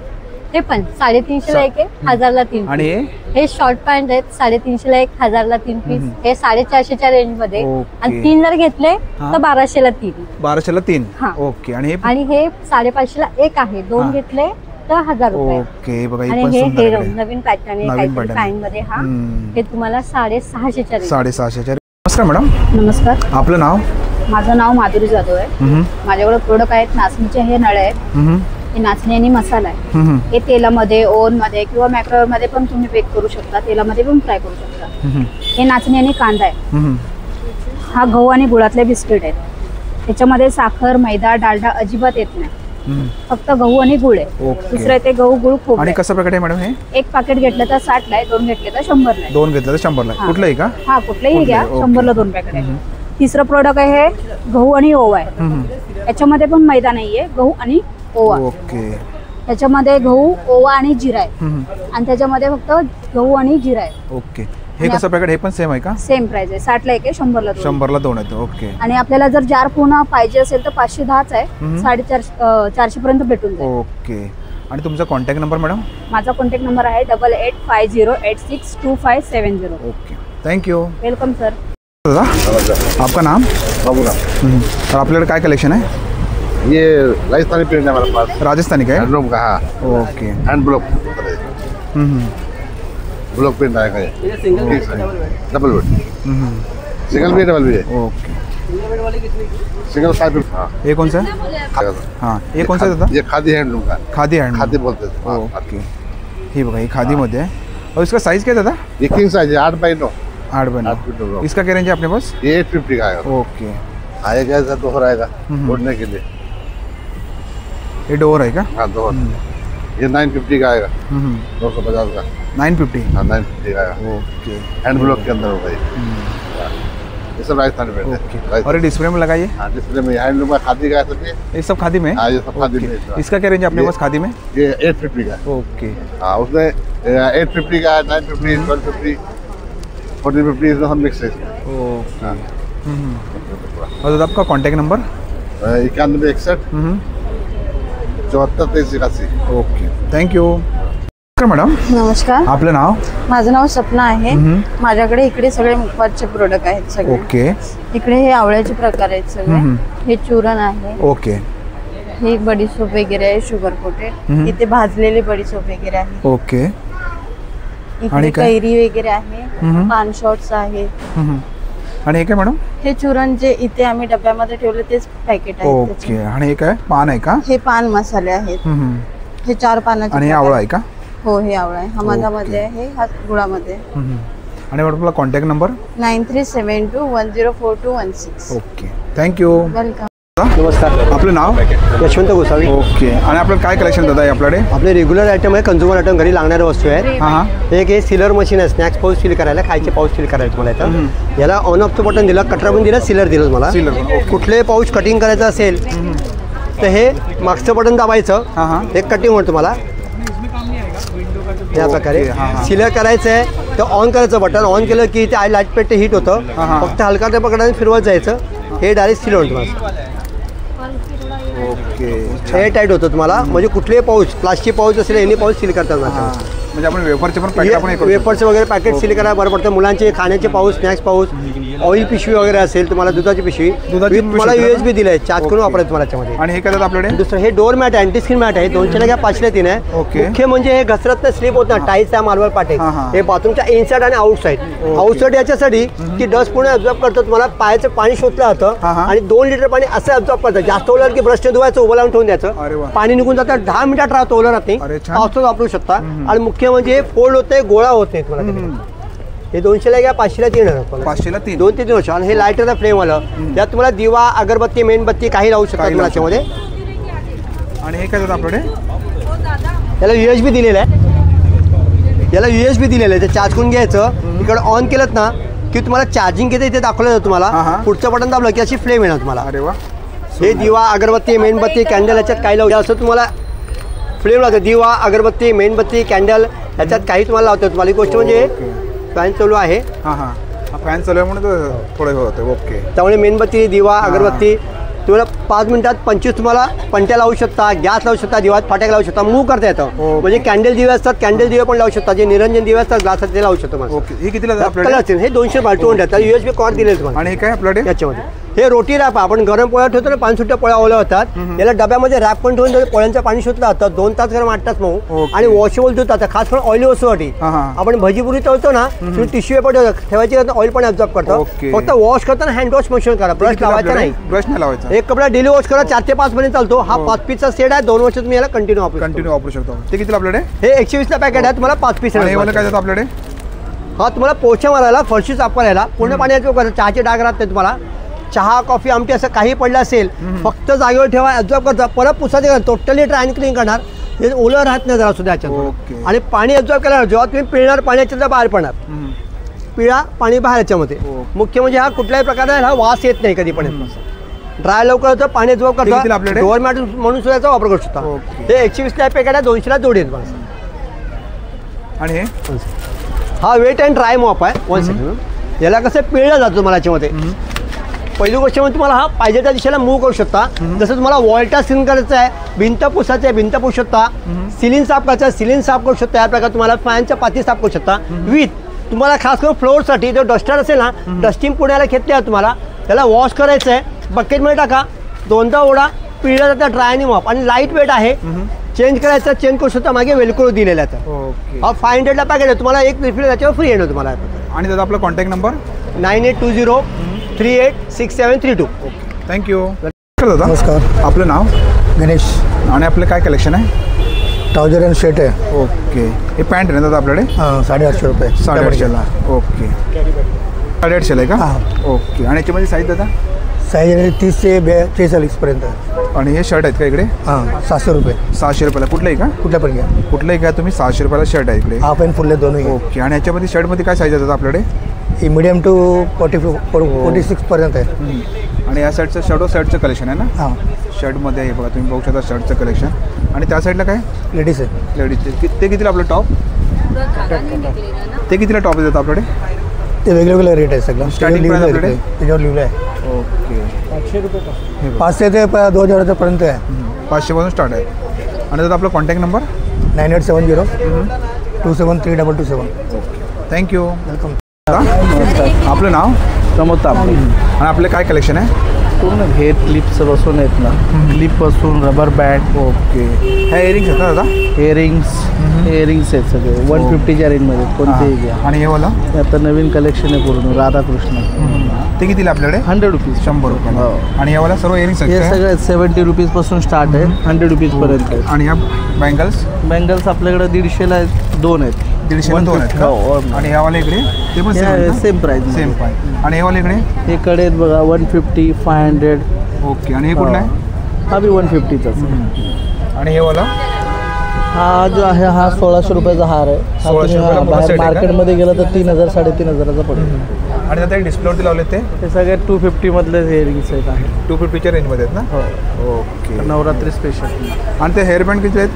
ते पण 350ला 1 आहे, 1000ला 3. आणि हे शॉर्ट पॅन्ट आहेत. 350ला 1, 1000ला 3 पीस. हे 450च्या रेंज मध्ये. आणि 3 जर घेतले तर 1200ला 3. 1200ला 3. ओके. आणि हे 550ला 1 आहे. 2 घेतले तर 1000 रुपये. ओके. बघा, आणि हे नवीन पॅटर्न आहे पॅन्ट मध्ये. हा, हे तुम्हाला 650च्या रेंज. 650च्या. नमस्कार मॅडम. नमस्कार. आपलं नाव? माझं नाव माधुरी जाधव आहे. माझ्याकडे प्रोडक्ट आहेत. नाचणीचे हे नळे आहेत. हे नाचणी आणि मसाला आहे. हे तेलामध्ये, ओव्हन मध्ये किंवा मायक्रोवेव्ह मध्ये पण तुम्ही बेक करू शकता. तेलामध्ये पण फ्राय करू शकता. हे नाचणी आणि कांदा आहे. हा गहू आणि गुळातले बिस्किट आहेत. त्याच्यामध्ये साखर, मैदा, डालडा अजिबात येत नाही. फक्त गहू आणि गुळ आहे. दुसरं ते गहू, गुळ, खोबरं. आणि कसं प्रकार आहे मॅडम हे? एक पाकिट घेतलं तर 60ला आहे, 2 घेतले तर 100ला आहे. 2 घेतलं तर 100ला आहे. कुठलंही का? हा, कुठलंही घ्या. 100ला 2 पॅकेट आहे. तिसरं प्रोडक्ट आहे हे गहू आणि ओवा आहे. याच्यामध्ये पण मैदा नाहीये, गहू आणि ओवा. ओके. त्याच्यामध्ये गहू, ओवा आणि जिरा आहे. आणि त्याच्यामध्ये फक्त गहू आणि जिरा आहे. ओके. हे कसं पॅकेट? हे पण सेम आहे का? सेम प्राइस आहे. 60ला 1 आहे, 100ला 2. 100ला 2 आहे. ओके. आणि आपल्याला जर जार पूर्ण पाहिजे असेल तर 510 आहे. 450 पर्यंत भेटून जाईल. ओके. आणि तुमचा कॉन्टॅक्ट नंबर मॅडम? माझा कॉन्टॅक्ट नंबर आहे 8850862570. ओके. थँक्यू. Welcome sir. दादा, आपका नाम? बाबूराम. और आपल्याकडे काय कलेक्शन है? ये राजस्थानी प्रिंट है हमारे पास. राजस्थानी का है? हैंडलूम का. हाँ. Okay. Hand block. Block print आएगा ये. Double bed. सिंगल भी डबल भी है. ओके. सिंगल 5. हाँ. ये कौन सा है? हाँ, ये कौन सा है दादा? ये खादी हैंडलूम का. खादी हैंडलूम. खादी बोलते हैं. ओके. ही बघा, ही खादी मध्ये है. और इसका साइज क्या है दादा? ये किंग साइज है, 8x9. 8x9. इसका क्या रेंज है अपने पास? ये 850 का आएगा. ओके. आएगा ऐसा दोहर आएगा ओढ़ने के लिए. ये डोर है क्या? हाँ, दोहर. ये 950 का आएगा. 250 का. 950. हाँ, 950 का आएगा. ओके. हैंड ब्लॉक के अंदर होगा ये. ये सब राजस्थान में मिलता है। और ये डिस्प्ले में लगाइए। हाँ, डिस्प्ले में हैंडलूम का खादी का है सब ये सब खादी में? हाँ, ये सब खादी में। इसका क्या रेंज है अपने पास खादी में? ये 850 का। ओके। हाँ, उसमें 850 का, 950, 1250, 1450 इसमें हम मिक्स है। ओके। और आपका contact number? 9161 74 23 81। Okay, thank you madam. नमस्कार. आपलं नाव? माझं नाव सपना आहे. माझ्याकडे इकडे सगळे मुखवासचे प्रोडक्ट आहेत सगळे. ओके. इकडे हे आवळ्याचे प्रकार आहेत सगळे. हे चूरण आहे. ओके. हे बडीशोप वगैरे आहे शुगर कोटेड. इथे भाजलेले बडीशोप वगैरे आहे. ओके. इकडे कैरी वगैरे आहे. पान शॉट्स आहेत. आणि हे काय मॅडम? हे चूरण जे इथे आम्ही डब्यामध्ये ठेवले तेच पॅकेट आहे. ओके. आणि हे काय पान आहे का? हे पान मसाले आहेत. हे 4 पानाचे. आणि हे आवळा आहे का? हो, हे आवळा आहे. हा मधामध्ये आहे, हा गुळामध्ये. आणि मॅडम आपला contact number? 9372104216. Okay, thank you. Welcome. नमस्कार. आपलं नाव? यशवंत गोसावी. ओके. आणि आपल्याला काय कलेक्शन दादा आहे आपल्याकडे? आपले रेग्युलर आयटम आहे, कन्झ्युमर आयटम, घरी लागणाऱ्या वस्तू आहेत. हां. एक हे सीलर मशीन आहे, स्नॅक्स पाऊच सील करायला, खायचे पाऊच सील करायला तुम्हाला इथं. याला ऑन ऑफचं बटन दिलं, कटर पण दिलं, सीलर दिलं मला. कुठलेही पाऊच कटिंग करायचं असेल तर हे मागचं बटन दाबायचं, हे कटिंग होतं तुम्हाला या प्रकारे. सीलर करायचं आहे तर ऑन करायचं बटन, ऑन केलं की ते लाईट पेट हिट होतं. फक्त हलका त्या पकडाने फिरवत जायचं, हे डायरेक्ट सील होतं तुम्हाला. ओके. हे टाईट होतं तुम्हाला, म्हणजे कुठलेही पाऊच, प्लास्टिक पाऊच असेल एनी पाऊच सील करतात. म्हणजे आपण वेफरचे पण पॅकेट आपण वेफरचे वगैरे पॅकेट सील करायला बरं पडतं. मुलांचे खाण्याचे पाऊच, स्नॅक्स पाऊच, ऑइल पिशवी वगैरे असेल तुम्हाला, दुधाची पिशवी, तुम्हाला USB दिलं आहे, चार्ज करून वापरायचं तुम्हाला त्याच्यामध्ये. आणि हे काय आपल्याकडे? दुसरं हे डोअर मॅट आहे, अँटी स्किन मॅट आहे, 200 घ्या, 500 3 आहे. मुख्य म्हणजे हे घसरत नाही, स्लिप होत नाही, टाईल्स आहे, मार्बल पाटे. हे बाथरूमच्या इनसाइड आणि आउटसाइड. आउटसाइड याच्यासाठी की डस्ट पूर्ण ॲब्झॉर्ब करतं, तुम्हाला पायाचं पाणी शोधलं जातं आणि 2 लिटर पाणी असं ॲब्झॉर्ब करतं. जास्त ओलं की ब्रशने धुवायचं, उभं लावून ठेवून द्यायचं, पाणी निघून जातं. 10 मिनिटात राहतं, ओलं राहत नाही, पावसात वापरू शकता. आणि मुख्य म्हणजे फोल्ड होते, गोळा होत नाही तुम्हाला. हे 200 घ्या, 500 3 आहे. 500 3, 2 ते 3 वर्ष. आणि हे लायटर फ्लेम आलं, त्यात तुम्हाला दिवा, अगरबत्ती, मेणबत्ती काही लावू शकता तुम्हाला त्याच्यामध्ये. आणि हे काय आपल्याकडे? याला USB दिलेलं आहे, याला USB दिलेलं आहे, ते चार्ज करून घ्यायचं. इकडे ऑन केलं ना की तुम्हाला चार्जिंग किती इथे दाखवलं जातं तुम्हाला. पुढचं बटन दाबलं की अशी फ्लेम येणार तुम्हाला. अरे वा. हे दिवा, अगरबत्ती, मेणबत्ती, कॅन्डल याच्यात काही लावू असं तुम्हाला फ्लेम लावतं. दिवा, अगरबत्ती, मेणबत्ती, कॅन्डल याच्यात काही तुम्हाला लावतं. तुम्हाला ही गोष्ट म्हणजे फॅन चालू आहे. फॅन चालू आहे म्हणून थोडं होतं. ओके. त्यामुळे मेणबत्ती, दिवा, अगरबत्ती तुम्हाला 5 मिनिटात 25 तुम्हाला पंट्या लावू शकता, गॅस लावू शकता, दिवात फाटक लावू शकता, मूव करता येतं. म्हणजे कॅन्डल दिवे असतात, कॅन्डल दिवे पण लावू शकता. जे निरंजन दिवे असतात ग्लासात ते लावू शकतो. ओके. हे कितीला आपल्याकडे? हे 200 200 त्याला USB कॉर्ड दिले तुम्हाला. आणि हे काय आपल्याकडे? याच्यामध्ये हे रोटी रॅप, आपण गरम पोळ्या ठेवतो ना, 5 सुट्ट्या पोळ्या ओल्या होतात, याला डब्यामध्ये रॅप पण ठेवून पोळ्यांचं पाणी शोधलं जातं. 2 तास गरम, 8 तास मऊ. आणि वॉशेबल धुतात, खास करून ऑइली वस्तूसाठी. आपण भजीपुरी तळतो ना, तुम्ही टिश्यू पेपर ठेवायची, ऑइल पण ॲब्झॉर्ब करतो. फक्त वॉश करताना हँड वॉश मशीन करा, ब्रश लावायचा नाही. ब्रश नाही लावायचा. एक कपडा डेली वॉश करा, 4 ते 5 पर्यंत चालतो. हा 5 पीसचा सेट आहे, 2 वर्ष तुम्ही याला कंटिन्यू वापरू शकतो. ते किती आपल्याकडे? हे 120 ला पॅकेट आहे, तुम्हाला 5 पीस. काय जातं आपल्याकडे? हा तुम्हाला पोछा मारायला, फरशी साफ करायला, पूर्ण पाण्याचा उपयोग करतो. चहाचे डाग राहत नाही तुम्हाला. चहा, कॉफी, आमटी असं काही पडलं असेल, फक्त जागेवर ठेवा, ॲब्झॉर्ब करता, परत पुसायचं, टोटली ड्राय क्लीन करणार. हे ओलं राहत नाही जरा सुद्धा याच्यात. आणि पाणी ॲब्झॉर्ब केल्यावर जेव्हा तुम्ही पिळणार, पाण्याच्या बाहेर पडणार, पिळा पाणी बाहेर याच्यामध्ये. मुख्य म्हणजे हा कुठल्याही प्रकारे हा वास येत नाही कधी पण. ड्राय लवकर होतं, पाणी ॲब्झॉर्ब करता. डोअर मॅट म्हणून सुद्धा याचा वापर करू शकता. हे 120 ला पॅकेट आहे, 200 ला जोडी आहेत. आणि हे हा वेट अँड ड्राय मॉप आहे. 1 सेकंड. याला कसं पिळलं जातं तुम्हाला याच्यामध्ये. पहिली गोष्ट म्हणजे तुम्हाला हा पाहिजे त्या दिशेला मूव्ह करू शकता. जसं तुम्हाला वॉल्टा सीन करायचं आहे, भिंत पुसायचं आहे, भिंत पुसू शकता. सिलिंग साफ करायचं आहे, सिलिंग साफ करू शकता. या प्रकारे तुम्हाला फॅनच्या पाती साफ करू शकता. विथ तुम्हाला खास करून फ्लोअरसाठी जो डस्टर असेल ना, डस्टिंग पुण्याला घेतली आहे तुम्हाला, त्याला वॉश करायचं आहे, बकेटमध्ये टाका, 2दा ओढा, पिळलं जातं ड्राय आणि मॉप. आणि लाईट वेट आहे, चेंज करायचं, चेंज करू शकता. मागे वेलक्रो दिलेला आहे. हा 500 ला पॅकेट आहे, तुम्हाला एक रिफिल त्याच्यावर फ्री येणार तुम्हाला. आणि दादा आपला कॉन्टॅक्ट नंबर? 9820386732. थँक्यू. दादा नमस्कार. आपलं नाव? गणेश. आणि आपलं काय कलेक्शन आहे? ट्राउजर अँड शर्ट आहे. ओके. हे पॅन्ट आहे ना दादा आपल्याकडे? 850 रुपये. 850ला. ओके. 850ला आहे का? ओके. आणि याच्यामध्ये साईज दादा? साईज 30 ते 43 पर्यंत. आणि हे शर्ट आहेत का इकडे? 700 रुपये. 600 रुपयाला. कुठलंही का? कुठल्या पण घ्या. कुठलंही घ्या तुम्ही. 600 रुपयाला शर्ट आहे इकडे. हाफ अँड फुल दोन्ही. ओके. आणि याच्यामध्ये शर्टमध्ये काय साईज आहे दादा आपल्याकडे? ही मीडियम टू 46 पर्यंत आहे. आणि या साईडचं शर्ट साईडचं कलेक्शन आहे ना. हां, शर्टमध्ये हे बघा तुम्ही बघू शकता शर्टचं कलेक्शन. आणि त्या साईडला काय लेडीज आहे. लेडीजचे ते कितीला आपलं टॉप ते कितीला टॉप येतात आपल्याकडे. ते वेगवेगळे रेट आहे सगळं. Starting price आपल्याकडे? त्याच्यावर लिहिलं आहे. ओके 500 ते 2000 पर्यंत आहे. 500 पासून स्टार्ट आहे. आणि त्यात आपला कॉन्टॅक्ट नंबर 9870 2732227. थँक्यू. वेलकम. आपलं नाव प्रमोद तांबे. आणि आपले काय कलेक्शन आहे. पूर्ण हे क्लिप्स बसून आहेत ना, क्लिपपासून रबर बँड. ओके. ह्या इयरिंग्स आहेत ना दादा. इयरिंग्स आहेत सगळे 150च्या रेंजमध्ये कोणतेही घ्या. आणि हे वाला हे आता नवीन कलेक्शन आहे पूर्ण राधाकृष्ण. ते कितीला आपल्याकडे 100 रुपीज. 100 रुपये. आणि या वाला सर्व इयरिंग्स हे सगळे 70 रुपीजपासून स्टार्ट आहे 100 रुपीजपर्यंत. आणि ह्या बँगल्स आपल्याकडे 150ला आहेत, 2 आहेत. 150 2 आहेत का. आणि ह्या वाला इकडे ते पण सेम प्राइस. Same price. आणि हे वाला इकडे हे कडे आहेत बघा 150 500. ओके. आणि हे कुठला आहे. हा बी 150चाच. आणि हे वाला हा जो आहे हा 1600 रुपयाचा हार आहे. 1600 रुपयाला मोठा set आहे का? मार्केटमध्ये गेला तर 3000 3,500चा पडेल. आणि आता डिस्प्लेवरती लावले ते सगळे 250 मधले इयरिंग्स आहेत. 250च्या रेंजमध्ये आहेत ना. ओके. नवरात्री स्पेशल. आणि ते हेअरबँड किती आहेत.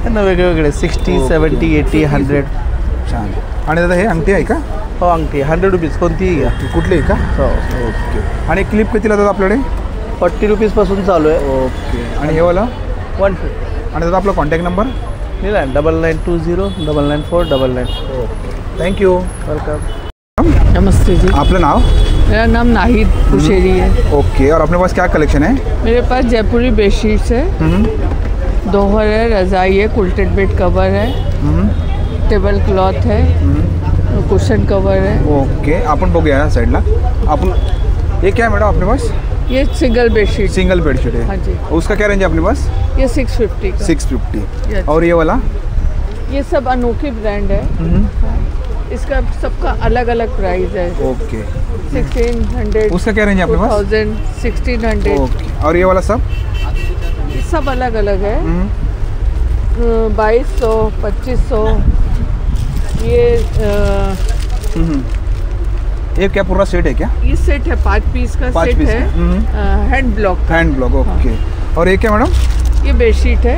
त्यांना वेगवेगळे 60 70 80 100. छान. आणि दादा हे अंगठी आहे का. हो अंगठी 100 रुपीज कोणतीही घ्या. कुठलीही का. हो. ओके. आणि क्लिप कितीला दादा आपल्याकडे 40 रुपीजपासून चालू आहे. ओके. आणि हे वाला 150. आणि दादा आपला contact number 9920 994 99. Okay. Thank you. Welcome. नमस्ते जी. आपलं नाव. मेरा नाम नाहिद कुशेरी है. ओके. और अपने पास क्या कलेक्शन है. मेरे पास जयपुरी बेडशीट्स है, दोहर है, रज़ाई है, कुल्टेड बेड कवर है, टेबल क्लॉथ है, कुशन कवर है. ओके. अपन बघूया या साइडला. आपण ये क्या है मैडम अपने पास. ये सिंगल बेडशीट. सिंगल बेडशीट है. हाँ जी. उसका क्या रेंज है अपने पास. ये 650 का. 650. Yes. और ये वाला ये सब अनोखी ब्रांड है. इसका सबका अलग अलग प्राइस है. ओके. 1600. उसका क्या रेंज है अपने पास. 2000 1600. ओके. और ये वाला सब ये सब अलग अलग है. 2200 2500. ये क्या पूरा सेट है क्या. ये सेट है 5 पीस का. 5 सेट पीस है हैंड ब्लॉक. ओके. और ये क्या मैडम. ये बेडशीट है.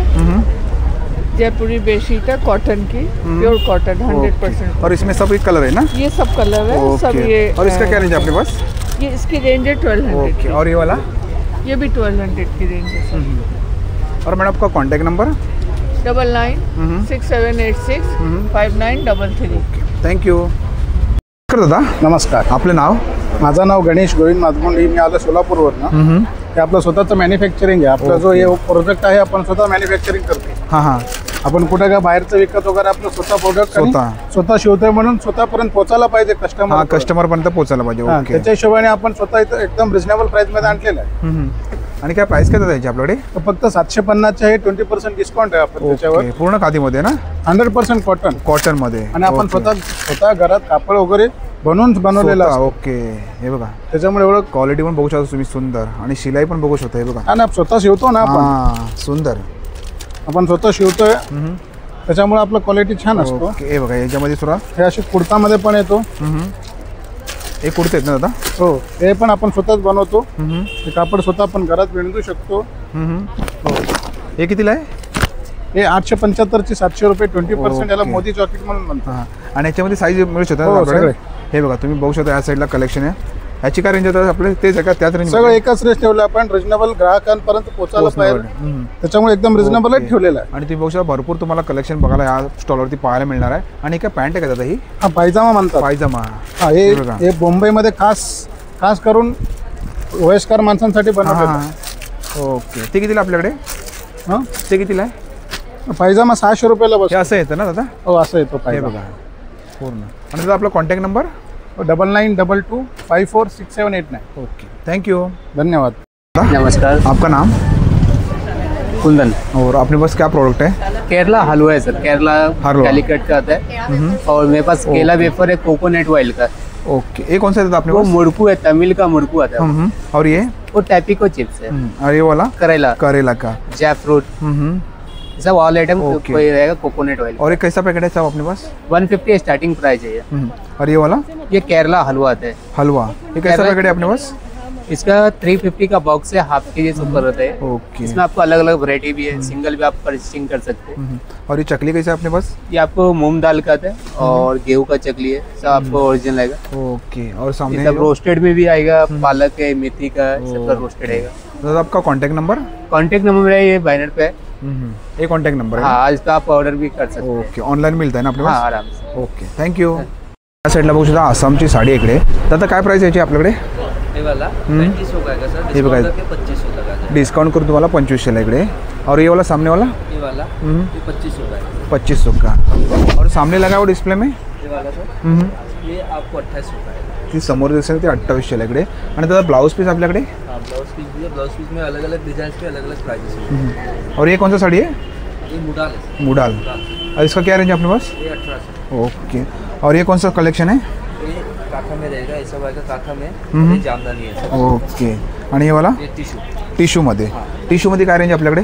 जयपुरी बेडशीट है कॉटन की. Pure cotton 100%. और इसमें सब एक कलर है ना. ये सब कलर है. सब ये. और इसका क्या रेंज है अपने पास. ये इसकी रेंज है 1200. ओके. और ये वाला ये भी 1200 की रेंज है. और मैडम आपका कॉन्टैक्ट नंबर 99 6786 5933. थँक्यू. दादा नमस्कार. आपलं नाव. माझं नाव गणेश गोविंद मातगुंडी. मी आलो सोलापूरवरनं. हे आपलं स्वतःचं मॅन्युफॅक्चरिंग आहे. आपला जो हे प्रोडक्ट आहे आपण स्वतः मॅन्युफॅक्चरिंग करतो. हां. आपण कुठे काय बाहेरचं विकत वगैरे आपलं स्वतः प्रोडक्ट स्वतः शिवतोय म्हणून स्वतःपर्यंत पोहोचायला पाहिजे कस्टमर. कस्टमरपर्यंत पोहोचायला पाहिजे. ओके. त्याच्या हिशोबाने आपण स्वतः इथं एकदम रिजनेबल प्राइसमध्ये आणलेलं आहे. आणि काय प्राइस काय द्यायची आपल्याकडे. फक्त 750चे हे 20% डिस्काउंट आहे आपण त्याच्यावर. पूर्ण खादीमध्ये ना. 100% कॉटन मध्ये. आणि आपण स्वतः घरात कापड वगैरे बनवलेलं असतं. ओके. हे बघा त्याच्यामुळे एवढं क्वालिटी पण बघू शकता तुम्ही सुंदर. आणि शिलाई पण बघू शकता. हे बघा आणि स्वतः शिवतो ना आपण. सुंदर. आपण स्वतः शिवतोय त्याच्यामुळे आपलं क्वालिटी छान असतो. हे बघा याच्यामध्ये सुद्धा हे असे कुर्तामध्ये पण येतो. हे कुर्ते आहेत ना दादा. हो. हे पण आपण स्वतःच बनवतो. हे कापड स्वतः आपण घरात विणू शकतो. हे कितीला आहे. हे 875 700 रुपये 20%. याला मोदी जॉकेट म्हणून म्हणतात. आणि याच्यामध्ये साईज मिळू शकतात. हे बघा तुम्ही बघू शकता या साईडला कलेक्शन आहे. याची काय रेंज आहे आपले तेच आहे का. त्याच रेंज सगळं एकच रेंज ठेवलं आपण. रिजनेबल ग्राहकांपर्यंत पोहोचायला पाहिजे त्याच्यामुळे एकदम रिजनेबलच ठेवलेलं आहे. आणि तुम्ही बघू शकता भरपूर तुम्हाला कलेक्शन बघायला या स्टॉलवरती पाहायला मिळणार आहे. आणि काय पॅन्ट आहे का दादा ही. हा पायजामा म्हणतात. पायजामा. हा हे मुंबईमध्ये खास करून वयस्कर माणसांसाठी बनवतात. ओके. ते कितीला आपल्याकडे. हां ते कितीला आहे. पायजामा 600 रुपयाला बस. असं येतं ना दादा. हो असं येतो पायजामा. बघा पूर्ण. आणि दादा आपला contact number 9922 546789. Okay. Thank you. धन्यवाद. नमस्कार. आपका नाम. कुंदन. और अपने पास क्या प्रोडक्ट है. केरला हलवा है सर. केरला कैलिकट का आता है. और मेरे पास केला वेफर है कोकोनट ऑयल का. ओके. ये कौन सा है अपने वो पास. मुड़कू है. तमिल का मुड़कू आता है. और ये वो टैपिको चिप्स है. और ये वाला करेला का. Jackfruit. सब ऑल आइटम Okay. रहेगा कोकोनट ऑयल। और ये कैसा पैकेट है साहब अपने पास? 150 स्टार्टिंग प्राइस है ये। और ये वाला? ये केरला हलवा आता है। हलवा, ये कैसा पैकेट है अपने पास? इसका 350 का बॉक्स है, हाफ के जी से ऊपर रहता है। ओके। इसमें आपको अलग अलग वैरायटी भी है, सिंगल भी आप परचेसिंग कर सकते हैं। और ये चकली कैसा है अपने पास? ये आपको मूंग दाल का आता है और गेहूं का चकली है, सब आपको ओरिजिनल आएगा। ओके। और सामने सब रोस्टेड में भी आएगा, पालक है, मेथी का, सब रोस्टेड आएगा। दादा आपका कांटेक्ट नंबर? कांटेक्ट नंबर है ये बैनर पे है। ये कांटेक्ट नंबर है? हाँ, इस पे आप ऑर्डर भी कर सकते हैं। ओके। ऑनलाईन मिळतं ना आपल्याला? हाँ, आराम से। Okay, thank you. या साईडला बघू शकता आसामची साडी इकडे। दादा काय प्राइस याची आपल्याकडे? ये वाला 3500 का है सर, ये बघा, डिस्काउंट करके 2500 तक आ जाएगा। डिस्काउंट करून तुम्हाला 2500ला इकडे। और ये वाला सामने वाला? ये वाला ये 2500 का है। 2500 का। और सामने लगा वो डिस्प्ले में? ये वाला सर ये आपको 2800 का है। ती समोर दिसेल ते 2800ला इकडे। आणि दादा ब्लाउज पीस आपल्याकडे? हाँ, ब्लाउज पीस भी है। ब्लाउज पीस में अलग अलग डिजाइन के अलग अलग प्राइजेस हैं। और ये कौन सा साड़ी है? ये मुडाल है। मुडाल। और इसका क्या रेंज है अपने पास? ये 1800। ओके। और ये कौन सा कलेक्शन है? ये काथा में रहेगा, ऐसा आएगा काथा में, ये जामदानी है सर। ओके। आणि ये वाला? ये टिश्यू। टिश्यूमध्ये? टिश्यूमध्ये काय रेंज आपल्याकडे?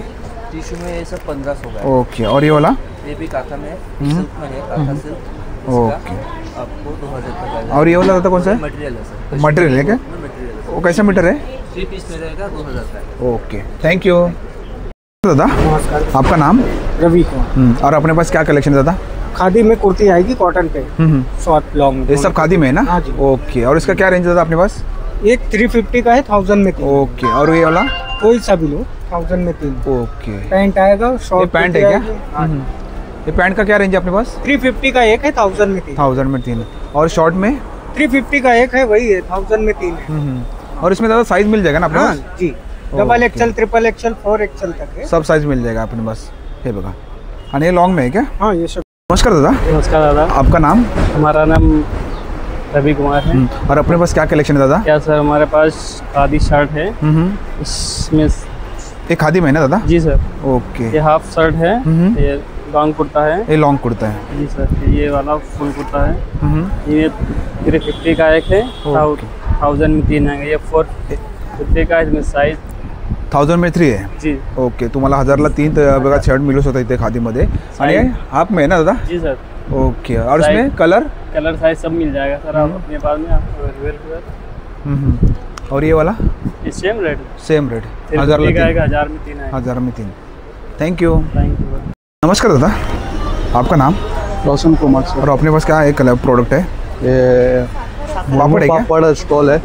टिश्यू में ये सब 1500 का है। ओके। और ये वाला? ये भी काथा में है, सिल्क में है, काथा सिल्क। ओके। आपको 2000 तक आएगा। और ये वाला दादा कौन सा है? मटेरियल है सर। मटेरियल है क्या? मटेरियल। वो कैसा मीटर है? 3 पीस में रहेगा 2000 का है। Okay, thank you. दादा आपका नाम? रवि कुमार। और अपने पास क्या कलेक्शन है दादा? खादी में कुर्ती आएगी कॉटन पे, शॉर्ट लॉन्ग। ये सब खादी में है ना? हाँ जी। ओके। और इसका क्या रेंज है दादा अपने पास? एक 350 का है, 1000 में 3। ओके। और ये वाला? कोई सा भी लो, 1000 में 3। ओके। पैंट आएगा, शॉर्ट पैंट है क्या? ये पैंट का क्या रेंज है अपने पास? 350 का एक है, 1000 में 3। 1000 में 3। और शॉर्ट में? 350 का एक है, वही है, 1000 में 3 है। और इसमें दादा साइज मिल जाएगा ना अपने पास? जी, double XL, triple XL, 4XL तक है। सब साइज मिल जाएगा अपने पास। हे बघा। आणि ये लॉन्ग में है क्या? हाँ, ये सब। नमस्कार दादा। नमस्कार दादा। आपका नाम? हमारा नाम रवि कुमार है। और अपने पास क्या कलेक्शन है दादा? क्या सर, हमारे पास खादी शर्ट है, इसमें ये खादी में है ना दादा? जी सर। ओके। ये हाफ शर्ट है, ये लॉन्ग कुर्ता है। ये लॉन्ग कुर्ता है? जी सर। ये वाला फुल कुर्ता है। ये 350 का एक है, 1000 में 3 आएंगे। ये 450 का, इसमें साइज 1000 में 3 है? जी। ओके। तुम्हाला 1000ला 3 बघा शर्ट मिळू शकतो इथे खादीमध्ये। आणि हाफ में है ना दादा? जी सर। ओके। और इसमें कलर साइज सब मिल जाएगा सर, आप अपने पास में आपको अवेलेबल। और ये वाला? ये सेम रेट। Same rate. 1000 का आएगा, 1000 में 3 आएगा। 1000 में 3। Thank you. Thank you. नमस्कार दादा, आपका नाम? रोशन कुमार सर। और अपने पास क्या एक प्रोडक्ट है? ये पापड़ है क्या? पापड़ स्टॉल है।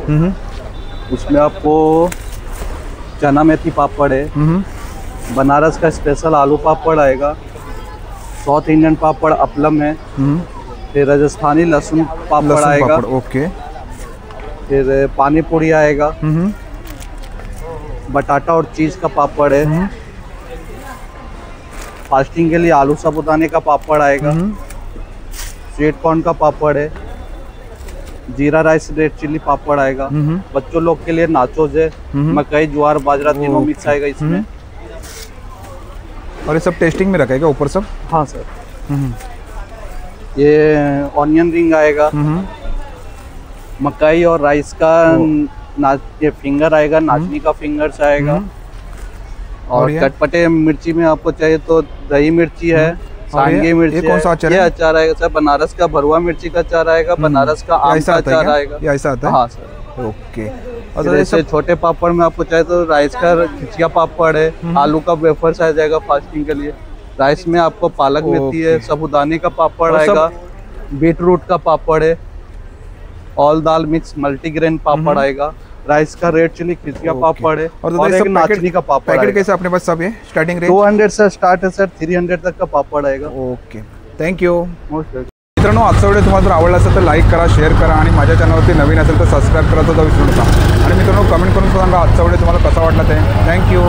उसमें आपको चना मेथी पापड़ है, बनारस का स्पेशल आलू पापड़ आएगा, साउथ इंडियन पापड़ अपलम है, फिर राजस्थानी लहसुन पापड़ आएगा। ओके। फिर पानी पूरी आएगा, बटाटा और चीज़ का पापड़ है, फास्टिंग के लिए आलू साबुदाने का पापड़ आएगा, स्वीट कॉर्न का पापड़ है, जीरा राइस रेड चिल्ली पापड़ आएगा, बच्चों लोग के लिए नाचोज है, मकई ज्वार बाजरा तीनों मिक्स आएगा इसमें। और ये सब टेस्टिंग में रखा है क्या ऊपर सब? हाँ सर। ये ऑनियन रिंग आएगा, मकई और राइस का ये फिंगर आएगा, नाचनी का फिंगर्स आएगा। और चटपटे मिर्ची में आपको चाहिए तो दही मिर्ची है, सांगे मिर्ची है। कौन सा अचार है? ये अचार आएगा सर, बनारस का भरवा मिर्ची का अचार आएगा, बनारस का आम का अचार आएगा। ये ऐसा आता है? हाँ सर। ओके। और जैसे छोटे पापड़ में आपको चाहिए तो राइस का खिचिया पापड़ है, आलू का वेफर्स आ जाएगा फास्टिंग के लिए। राइस में आपको पालक मेथी है, साबुदाने का पापड़ आएगा, बीट रूट का पापड़ है, ऑल दाल मिक्स मल्टीग्रेन पापड़ आएगा, राइस का रेड चिली खिचिया पापड़ है, और एक नाचनी का पापड़। पैकेट कैसे अपने पास सब? ये स्टार्टिंग रेंज 200 से स्टार्ट है सर, 300 तक का पापड़ आएगा। Okay, thank you. मित्रांनो, आजचा व्हिडिओ तुम्हाला जर आवडला असेल तर लाईक करा, शेअर करा आणि माझ्या चॅनलवरती नवीन असेल तर सबस्क्राईब करायचं विसरू नका। आणि मित्रांनो, कमेंट करून सांगा आजचा व्हिडिओ तुम्हाला कसा वाटला ते। थँक्यू।